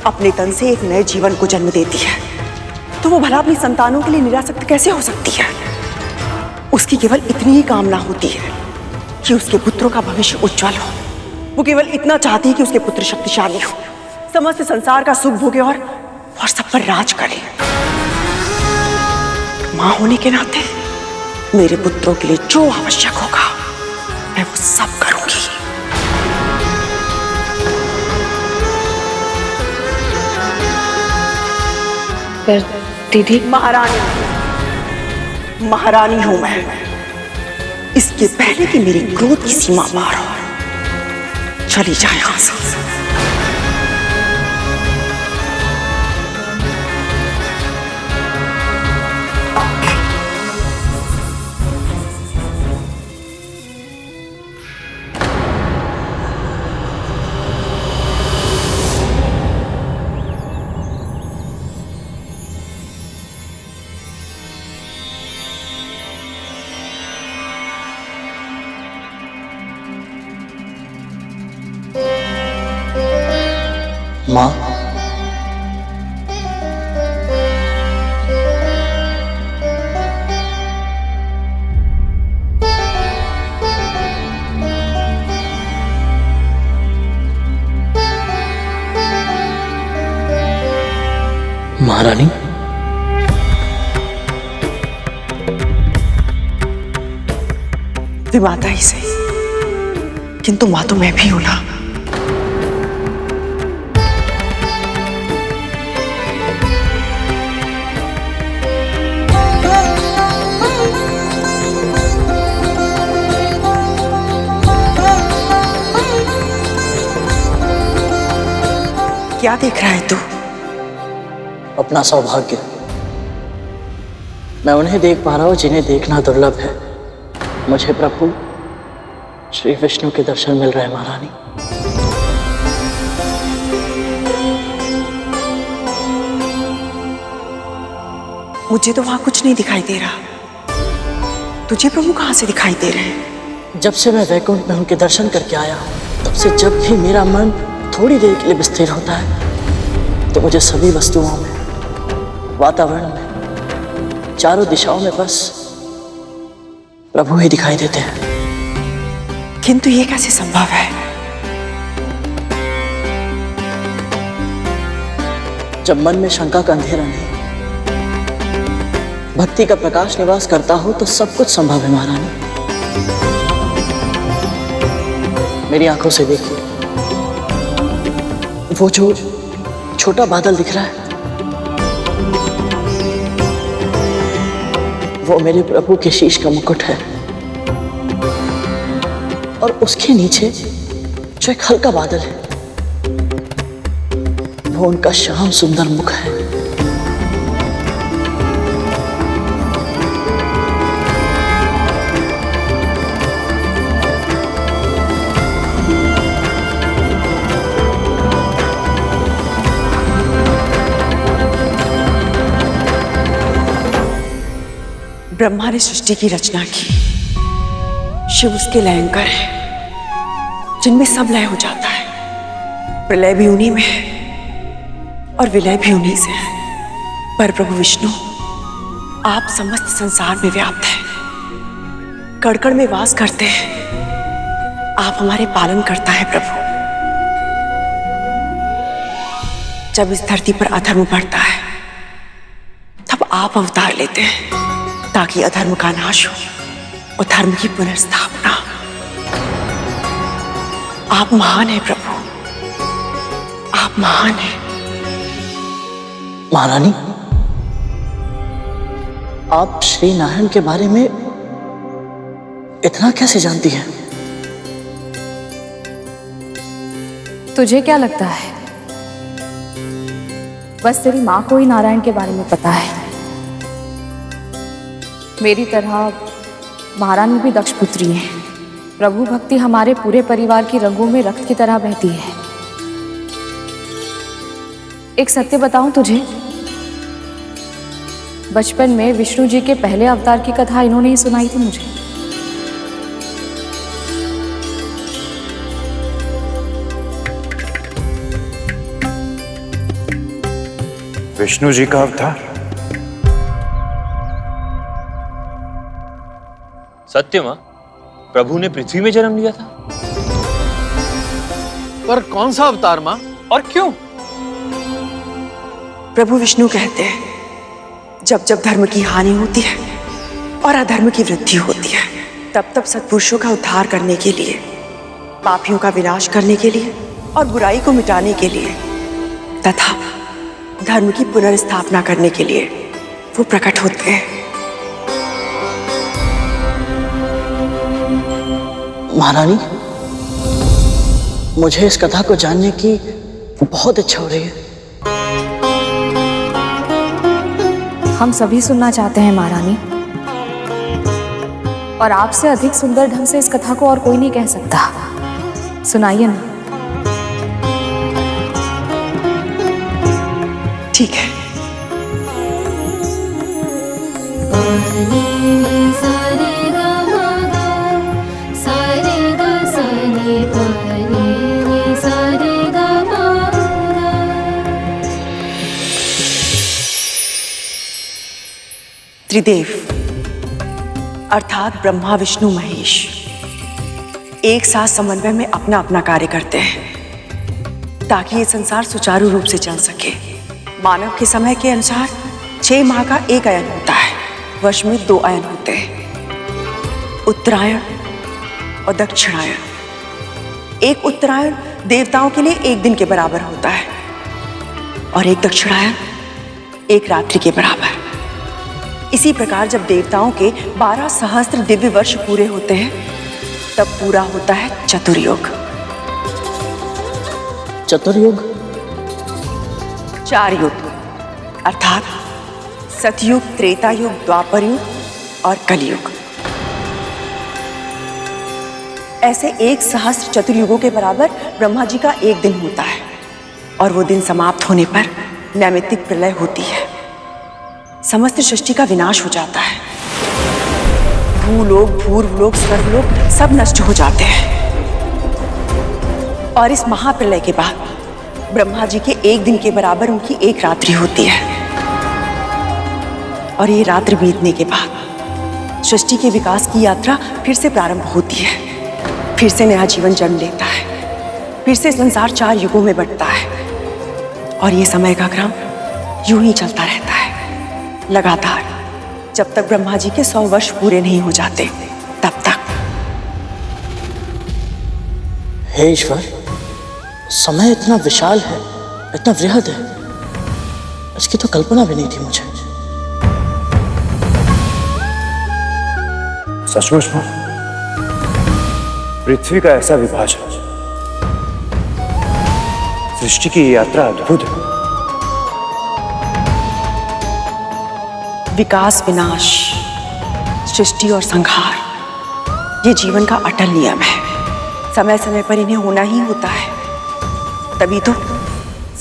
अपने तन से एक नए जीवन को जन्म देती है, तो वो भला अपनी संतानों के लिए निरासक्त कैसे हो सकती है? उसकी केवल इतनी ही कामना होती है कि उसके पुत्रों का भविष्य उज्जवल हो। वो केवल इतना चाहती है कि उसके पुत्र शक्तिशाली हो, समस्त संसार का सुख भोगे और सब पर राज करे। मां होने के नाते मेरे पुत्रों के लिए जो आवश्यक होगा मैं वो सब करूंगी। पर दीदी, महारानी हूं मैं। इसके पहले कि मेरी क्रोध की सीमा पार हो, चली जाए यहां से। माँ, महारानी, वे माता ही सही, किंतु माँ तो मैं भी हूं ना। क्या देख रहा है तू? अपना सौभाग्य। मैं उन्हें देख पा रहा हूं जिन्हें देखना दुर्लभ है। मुझे प्रभु श्री विष्णु के दर्शन मिल रहे हैं महारानी। मुझे तो वहां कुछ नहीं दिखाई दे रहा। तुझे प्रभु कहां से दिखाई दे रहे हैं? जब से मैं वैकुंठ में उनके दर्शन करके आया हूं, तब से जब भी मेरा मन थोड़ी देर के लिए विस्थिर होता है, तो मुझे सभी वस्तुओं में, वातावरण में, चारों दिशाओं में बस प्रभु ही दिखाई देते हैं। किंतु ये कैसे संभव है? जब मन में शंका का अंधेरा नहीं, भक्ति का प्रकाश निवास करता हो, तो सब कुछ संभव है महारानी। मेरी आंखों से देखिए, वो जो छोटा बादल दिख रहा है, वो मेरे प्रभु के शीश का मुकुट है, और उसके नीचे जो एक हल्का बादल है, वो उनका श्याम सुंदर मुख है। ब्रह्मा ने सृष्टि की रचना की, शिव उसके लयंकर है, जिनमें सब लय हो जाता है। प्रलय भी उन्हीं में है और विलय भी उन्हीं से है। पर प्रभु विष्णु, आप समस्त संसार में व्याप्त हैं, कण कण में वास करते हैं। आप हमारे पालन करता है प्रभु। जब इस धरती पर अधर्म बढ़ता है, तब आप अवतार लेते हैं, ताकि अधर्म का नाश हो और धर्म की पुनर्स्थापना। आप महान हैं प्रभु, आप महान हैं। महारानी, आप श्री नारायण के बारे में इतना कैसे जानती हैं? तुझे क्या लगता है बस तेरी माँ को ही नारायण के बारे में पता है? मेरी तरह महारानी भी दक्ष पुत्री है। प्रभु भक्ति हमारे पूरे परिवार की रगों में रक्त की तरह बहती है। एक सत्य बताऊं तुझे, बचपन में विष्णु जी के पहले अवतार की कथा इन्होंने ही सुनाई थी मुझे। विष्णु जी का अवतार? सत्य मां, प्रभु ने पृथ्वी में जन्म लिया था। पर कौन सा अवतार मां, और क्यों? प्रभु विष्णु कहते हैं, जब जब धर्म की हानि होती है और अधर्म की वृद्धि होती है, तब तब सत्पुरुषों का उद्धार करने के लिए, पापियों का विनाश करने के लिए और बुराई को मिटाने के लिए तथा धर्म की पुनर्स्थापना करने के लिए वो प्रकट होते हैं। महारानी, मुझे इस कथा को जानने की बहुत इच्छा हो रही है। हम सभी सुनना चाहते हैं महारानी, और आपसे अधिक सुंदर ढंग से इस कथा को और कोई नहीं कह सकता। सुनाइए ना। ठीक है। त्रिदेव अर्थात ब्रह्मा विष्णु महेश एक साथ समन्वय में अपना अपना कार्य करते हैं, ताकि ये संसार सुचारू रूप से चल सके। मानव के समय के अनुसार 6 माह का एक अयन होता है। वर्ष में 2 अयन होते हैं, उत्तरायण और दक्षिणायन। एक उत्तरायण देवताओं के लिए 1 दिन के बराबर होता है और एक दक्षिणायन 1 रात्रि के बराबर। इसी प्रकार जब देवताओं के 12 सहस्त्र दिव्य वर्ष पूरे होते हैं तब पूरा होता है चतुर्युग। चतुर्युग 4 युग अर्थात सतयुग, त्रेता युग, द्वापर युग और कलयुग। ऐसे 1 सहस्त्र चतुर्युगों के बराबर ब्रह्मा जी का 1 दिन होता है और वो दिन समाप्त होने पर नैमित्तिक प्रलय होती है। समस्त सृष्टि का विनाश हो जाता है। भूलोक, भूर्वलोक, स्वर्गलोक सब नष्ट हो जाते हैं। और इस महाप्रलय के बाद ब्रह्मा जी के 1 दिन के बराबर उनकी 1 रात्रि होती है। और ये रात्रि बीतने के बाद सृष्टि के विकास की यात्रा फिर से प्रारंभ होती है। फिर से नया जीवन जन्म लेता है। फिर से संसार 4 युगों में बंटता है और ये समय का क्रम यूं ही चलता रहता है लगातार, जब तक ब्रह्मा जी के 100 वर्ष पूरे नहीं हो जाते तब तक। हे ईश्वर, समय इतना विशाल है, इतना वृहद है, इसकी तो कल्पना भी नहीं थी मुझे। सचमुच में पृथ्वी का ऐसा विभाजन, सृष्टि की ये यात्रा अद्भुत है। विकास, विनाश, सृष्टि और संहार, ये जीवन का अटल नियम है। समय समय पर इन्हें होना ही होता है, तभी तो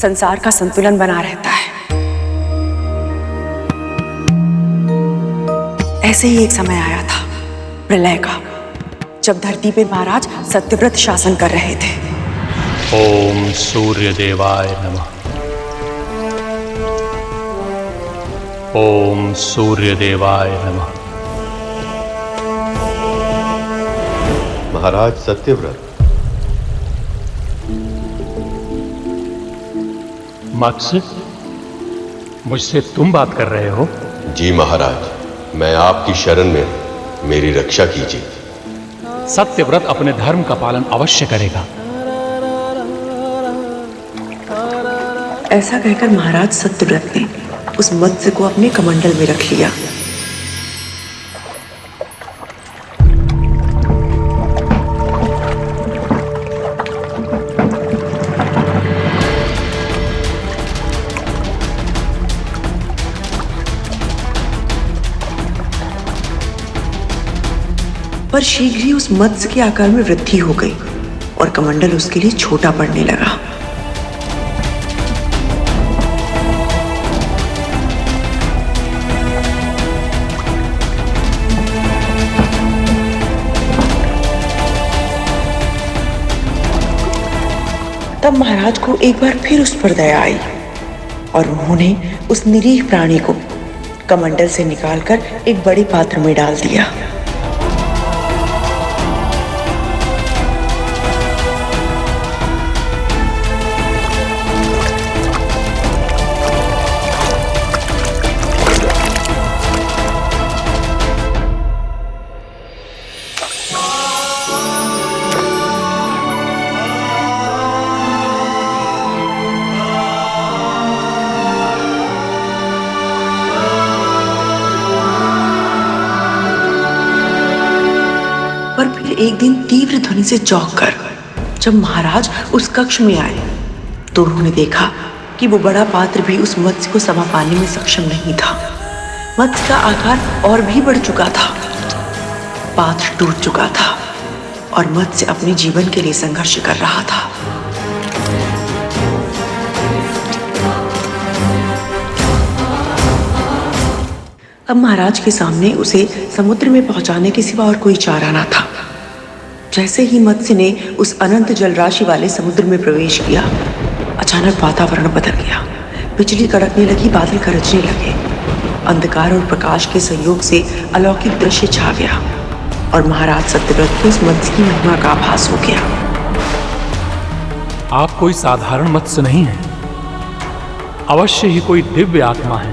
संसार का संतुलन बना रहता है। ऐसे ही एक समय आया था प्रलय का, जब धरती पे महाराज सत्यव्रत शासन कर रहे थे। ओम सूर्य देवाय नमः। ओम सूर्य देवाय नमः। महाराज सत्यव्रत, मत्स्य, मुझसे तुम बात कर रहे हो? जी महाराज, मैं आपकी शरण में, मेरी रक्षा कीजिए। सत्यव्रत अपने धर्म का पालन अवश्य करेगा। ऐसा कहकर महाराज सत्यव्रत ने उस मत्स्य को अपने कमंडल में रख लिया। पर शीघ्र ही उस मत्स्य के आकार में वृद्धि हो गई और कमंडल उसके लिए छोटा पड़ने लगा। तब महाराज को एक बार फिर उस पर दया आई और उन्होंने उस निरीह प्राणी को कमंडल से निकालकर एक बड़े पात्र में डाल दिया। पर फिर एक दिन तीव्र ध्वनि से चौंककर जब महाराज उस कक्ष में आए तो उन्होंने देखा कि वो बड़ा पात्र भी उस मत्स्य को समा पाने में सक्षम नहीं था। मत्स्य का आकार और भी बढ़ चुका था, पात्र टूट चुका था और मत्स्य अपने जीवन के लिए संघर्ष कर रहा था। अब महाराज के सामने उसे समुद्र में पहुंचाने के सिवा और कोई चारा ना था। जैसे ही मत्स्य ने उस अनंत जलराशि वाले समुद्र में प्रवेश किया, अचानक वातावरण बदल गया। बिजली कड़कने लगी, बादल गरजने लगे। अंधकार और प्रकाश के संयोग से अलौकिक दृश्य छा गया और महाराज सत्यव्रत को उस मत्स्य की महिमा का आभास हो गया। आप कोई साधारण मत्स्य नहीं है, अवश्य ही कोई दिव्य आत्मा है।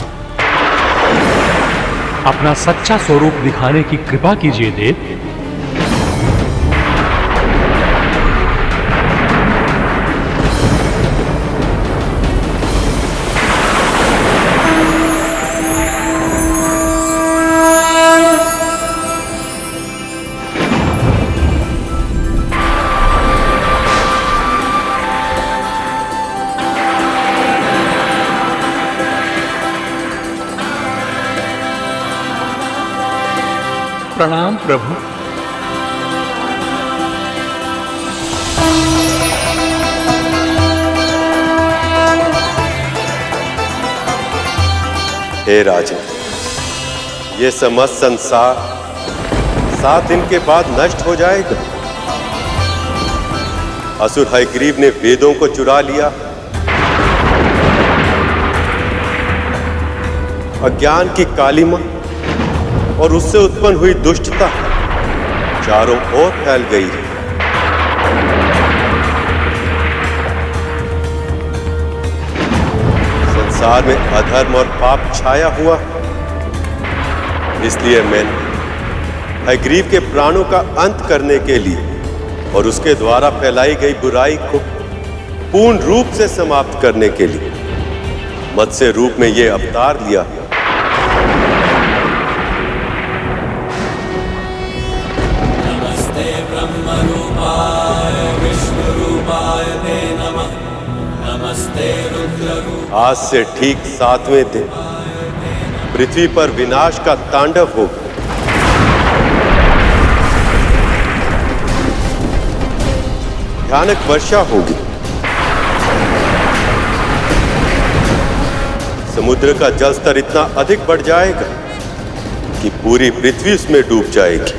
अपना सच्चा स्वरूप दिखाने की कृपा कीजिए देव। प्रणाम प्रभु। हे राजन, ये समस्त संसार 7 दिन के बाद नष्ट हो जाएगा। असुर हयग्रीव ने वेदों को चुरा लिया, अज्ञान की कालिमा और उससे उत्पन्न हुई दुष्टता चारों ओर फैल गई है। संसार में अधर्म और पाप छाया हुआ, इसलिए मैंने हयग्रीव के प्राणों का अंत करने के लिए और उसके द्वारा फैलाई गई बुराई को पूर्ण रूप से समाप्त करने के लिए मत्स्य रूप में यह अवतार लिया। आज से ठीक 7वें दिन पृथ्वी पर विनाश का तांडव होगा। भयानक वर्षा होगी, समुद्र का जल स्तर इतना अधिक बढ़ जाएगा कि पूरी पृथ्वी उसमें डूब जाएगी।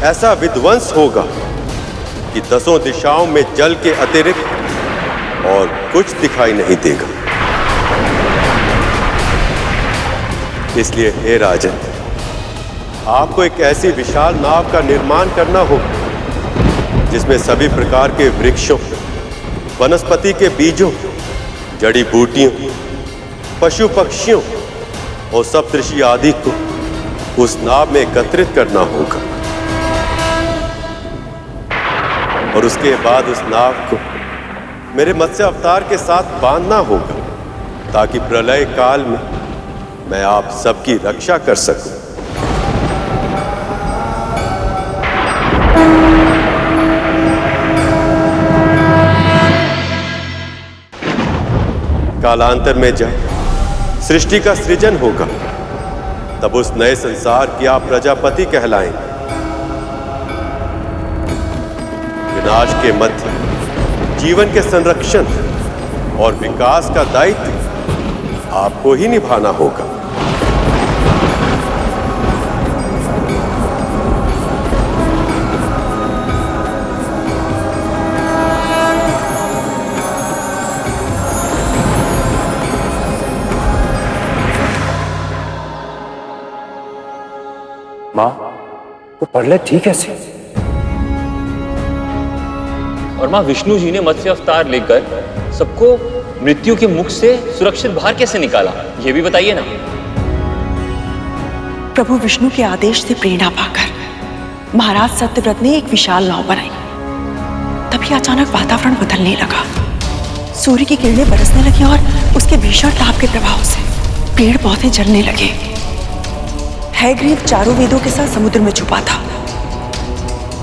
ऐसा विध्वंस होगा कि 10 दिशाओं में जल के अतिरिक्त और कुछ दिखाई नहीं देगा। इसलिए हे राजन, आपको एक ऐसी विशाल नाव का निर्माण करना होगा जिसमें सभी प्रकार के वृक्षों, वनस्पति के बीजों, जड़ी बूटियों, पशु पक्षियों और सप्तऋषि आदि को उस नाव में एकत्रित करना होगा और उसके बाद उस नाव को मेरे मत्स्य अवतार के साथ बांधना होगा ताकि प्रलय काल में मैं आप सबकी रक्षा कर सकूं। कालांतर में जब सृष्टि का सृजन होगा तब उस नए संसार की आप प्रजापति कहलाएंगे। विनाश के मध्य जीवन के संरक्षण और विकास का दायित्व आपको ही निभाना होगा। माँ, वो पढ़ले ठीक कैसे? और माँ विष्णु जी ने मत्स्य अवतार लेकर सबको मृत्यु के मुख से सुरक्षित बाहर कैसे निकाला, ये भी बताइए ना। प्रभु विष्णु के आदेश से प्रेरणा पाकर महाराज सत्यव्रत ने एक विशाल नाव बनाई। तभी अचानक वातावरण बदलने लगा, सूर्य की किरणें बरसने लगी और उसके भीषण ताप के प्रभाव से पेड़ पौधे जलने लगे। हयग्रीव चारों वेदों के साथ समुद्र में छुपा था।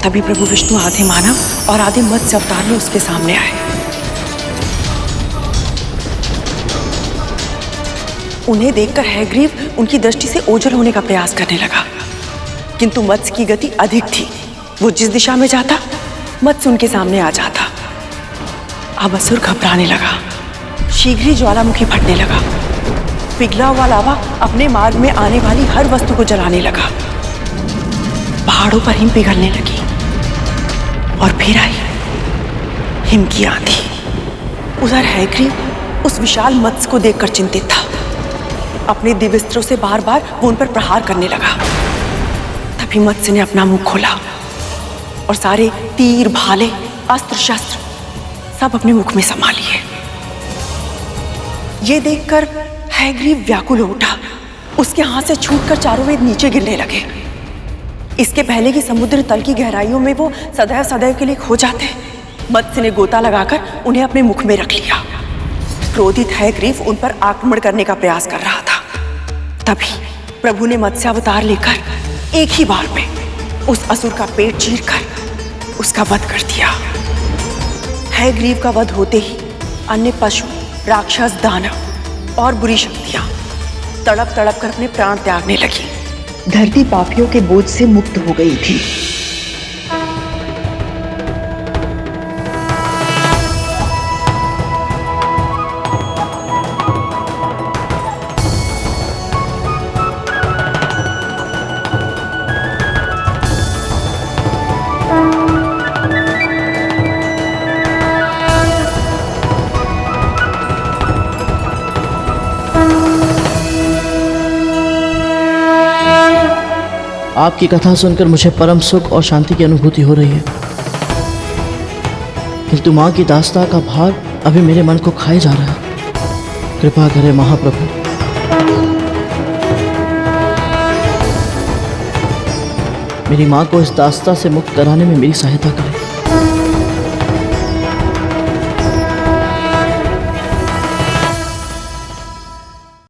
तभी प्रभु विष्णु आधे मानव और आधे मत्स्य अवतार में उसके सामने आए। उन्हें देखकर हयग्रीव उनकी दृष्टि से ओझल होने का प्रयास करने लगा, किंतु मत्स्य की गति अधिक थी। वो जिस दिशा में जाता मत्स्य उनके सामने आ जाता। अब असुर घबराने लगा, शीघ्र ही ज्वालामुखी फटने लगा। पिघला हुआ लावा अपने मार्ग में आने वाली हर वस्तु को जलाने लगा। पहाड़ों पर हिम पिघलने लगी और फिर आई हिम की आंधी। उधर हयग्रीव उस विशाल मत्स्य को देखकर चिंतित था। अपने दिव्यास्त्रों से बार बार वो उन पर प्रहार करने लगा। तभी तभी मत्स्य ने अपना मुंह खोला और सारे तीर, भाले, अस्त्र शस्त्र सब अपने मुख में समा लिए। ये देखकर हैग्रीव व्याकुल हो उठा। उसके हाथ से छूटकर चारों वेद नीचे गिरने लगे। इसके पहले कि समुद्र तल की गहराइयों में वो सदैव सदैव के लिए खो जाते, मत्स्य ने गोता लगाकर उन्हें अपने मुख में रख लिया। क्रोधित हैग्रीव उन पर आक्रमण करने का प्रयास कर रहा था। तभी प्रभु ने मत्स्य अवतार लेकर एक ही बार में उस असुर का पेट चीरकर उसका वध कर दिया। हैग्रीव का वध होते ही अन्य पशु, राक्षस, दानव और बुरी शक्तियां तड़प तड़प कर अपने प्राण त्यागने लगी। धरती पापियों के बोझ से मुक्त हो गई थी। आपकी कथा सुनकर मुझे परम सुख और शांति की अनुभूति हो रही है, किंतु माँ की दास्ता का भार अभी मेरे मन को खाए जा रहा है। कृपा करें महाप्रभु। मेरी माँ को इस दास्ता से मुक्त कराने में मेरी सहायता करें।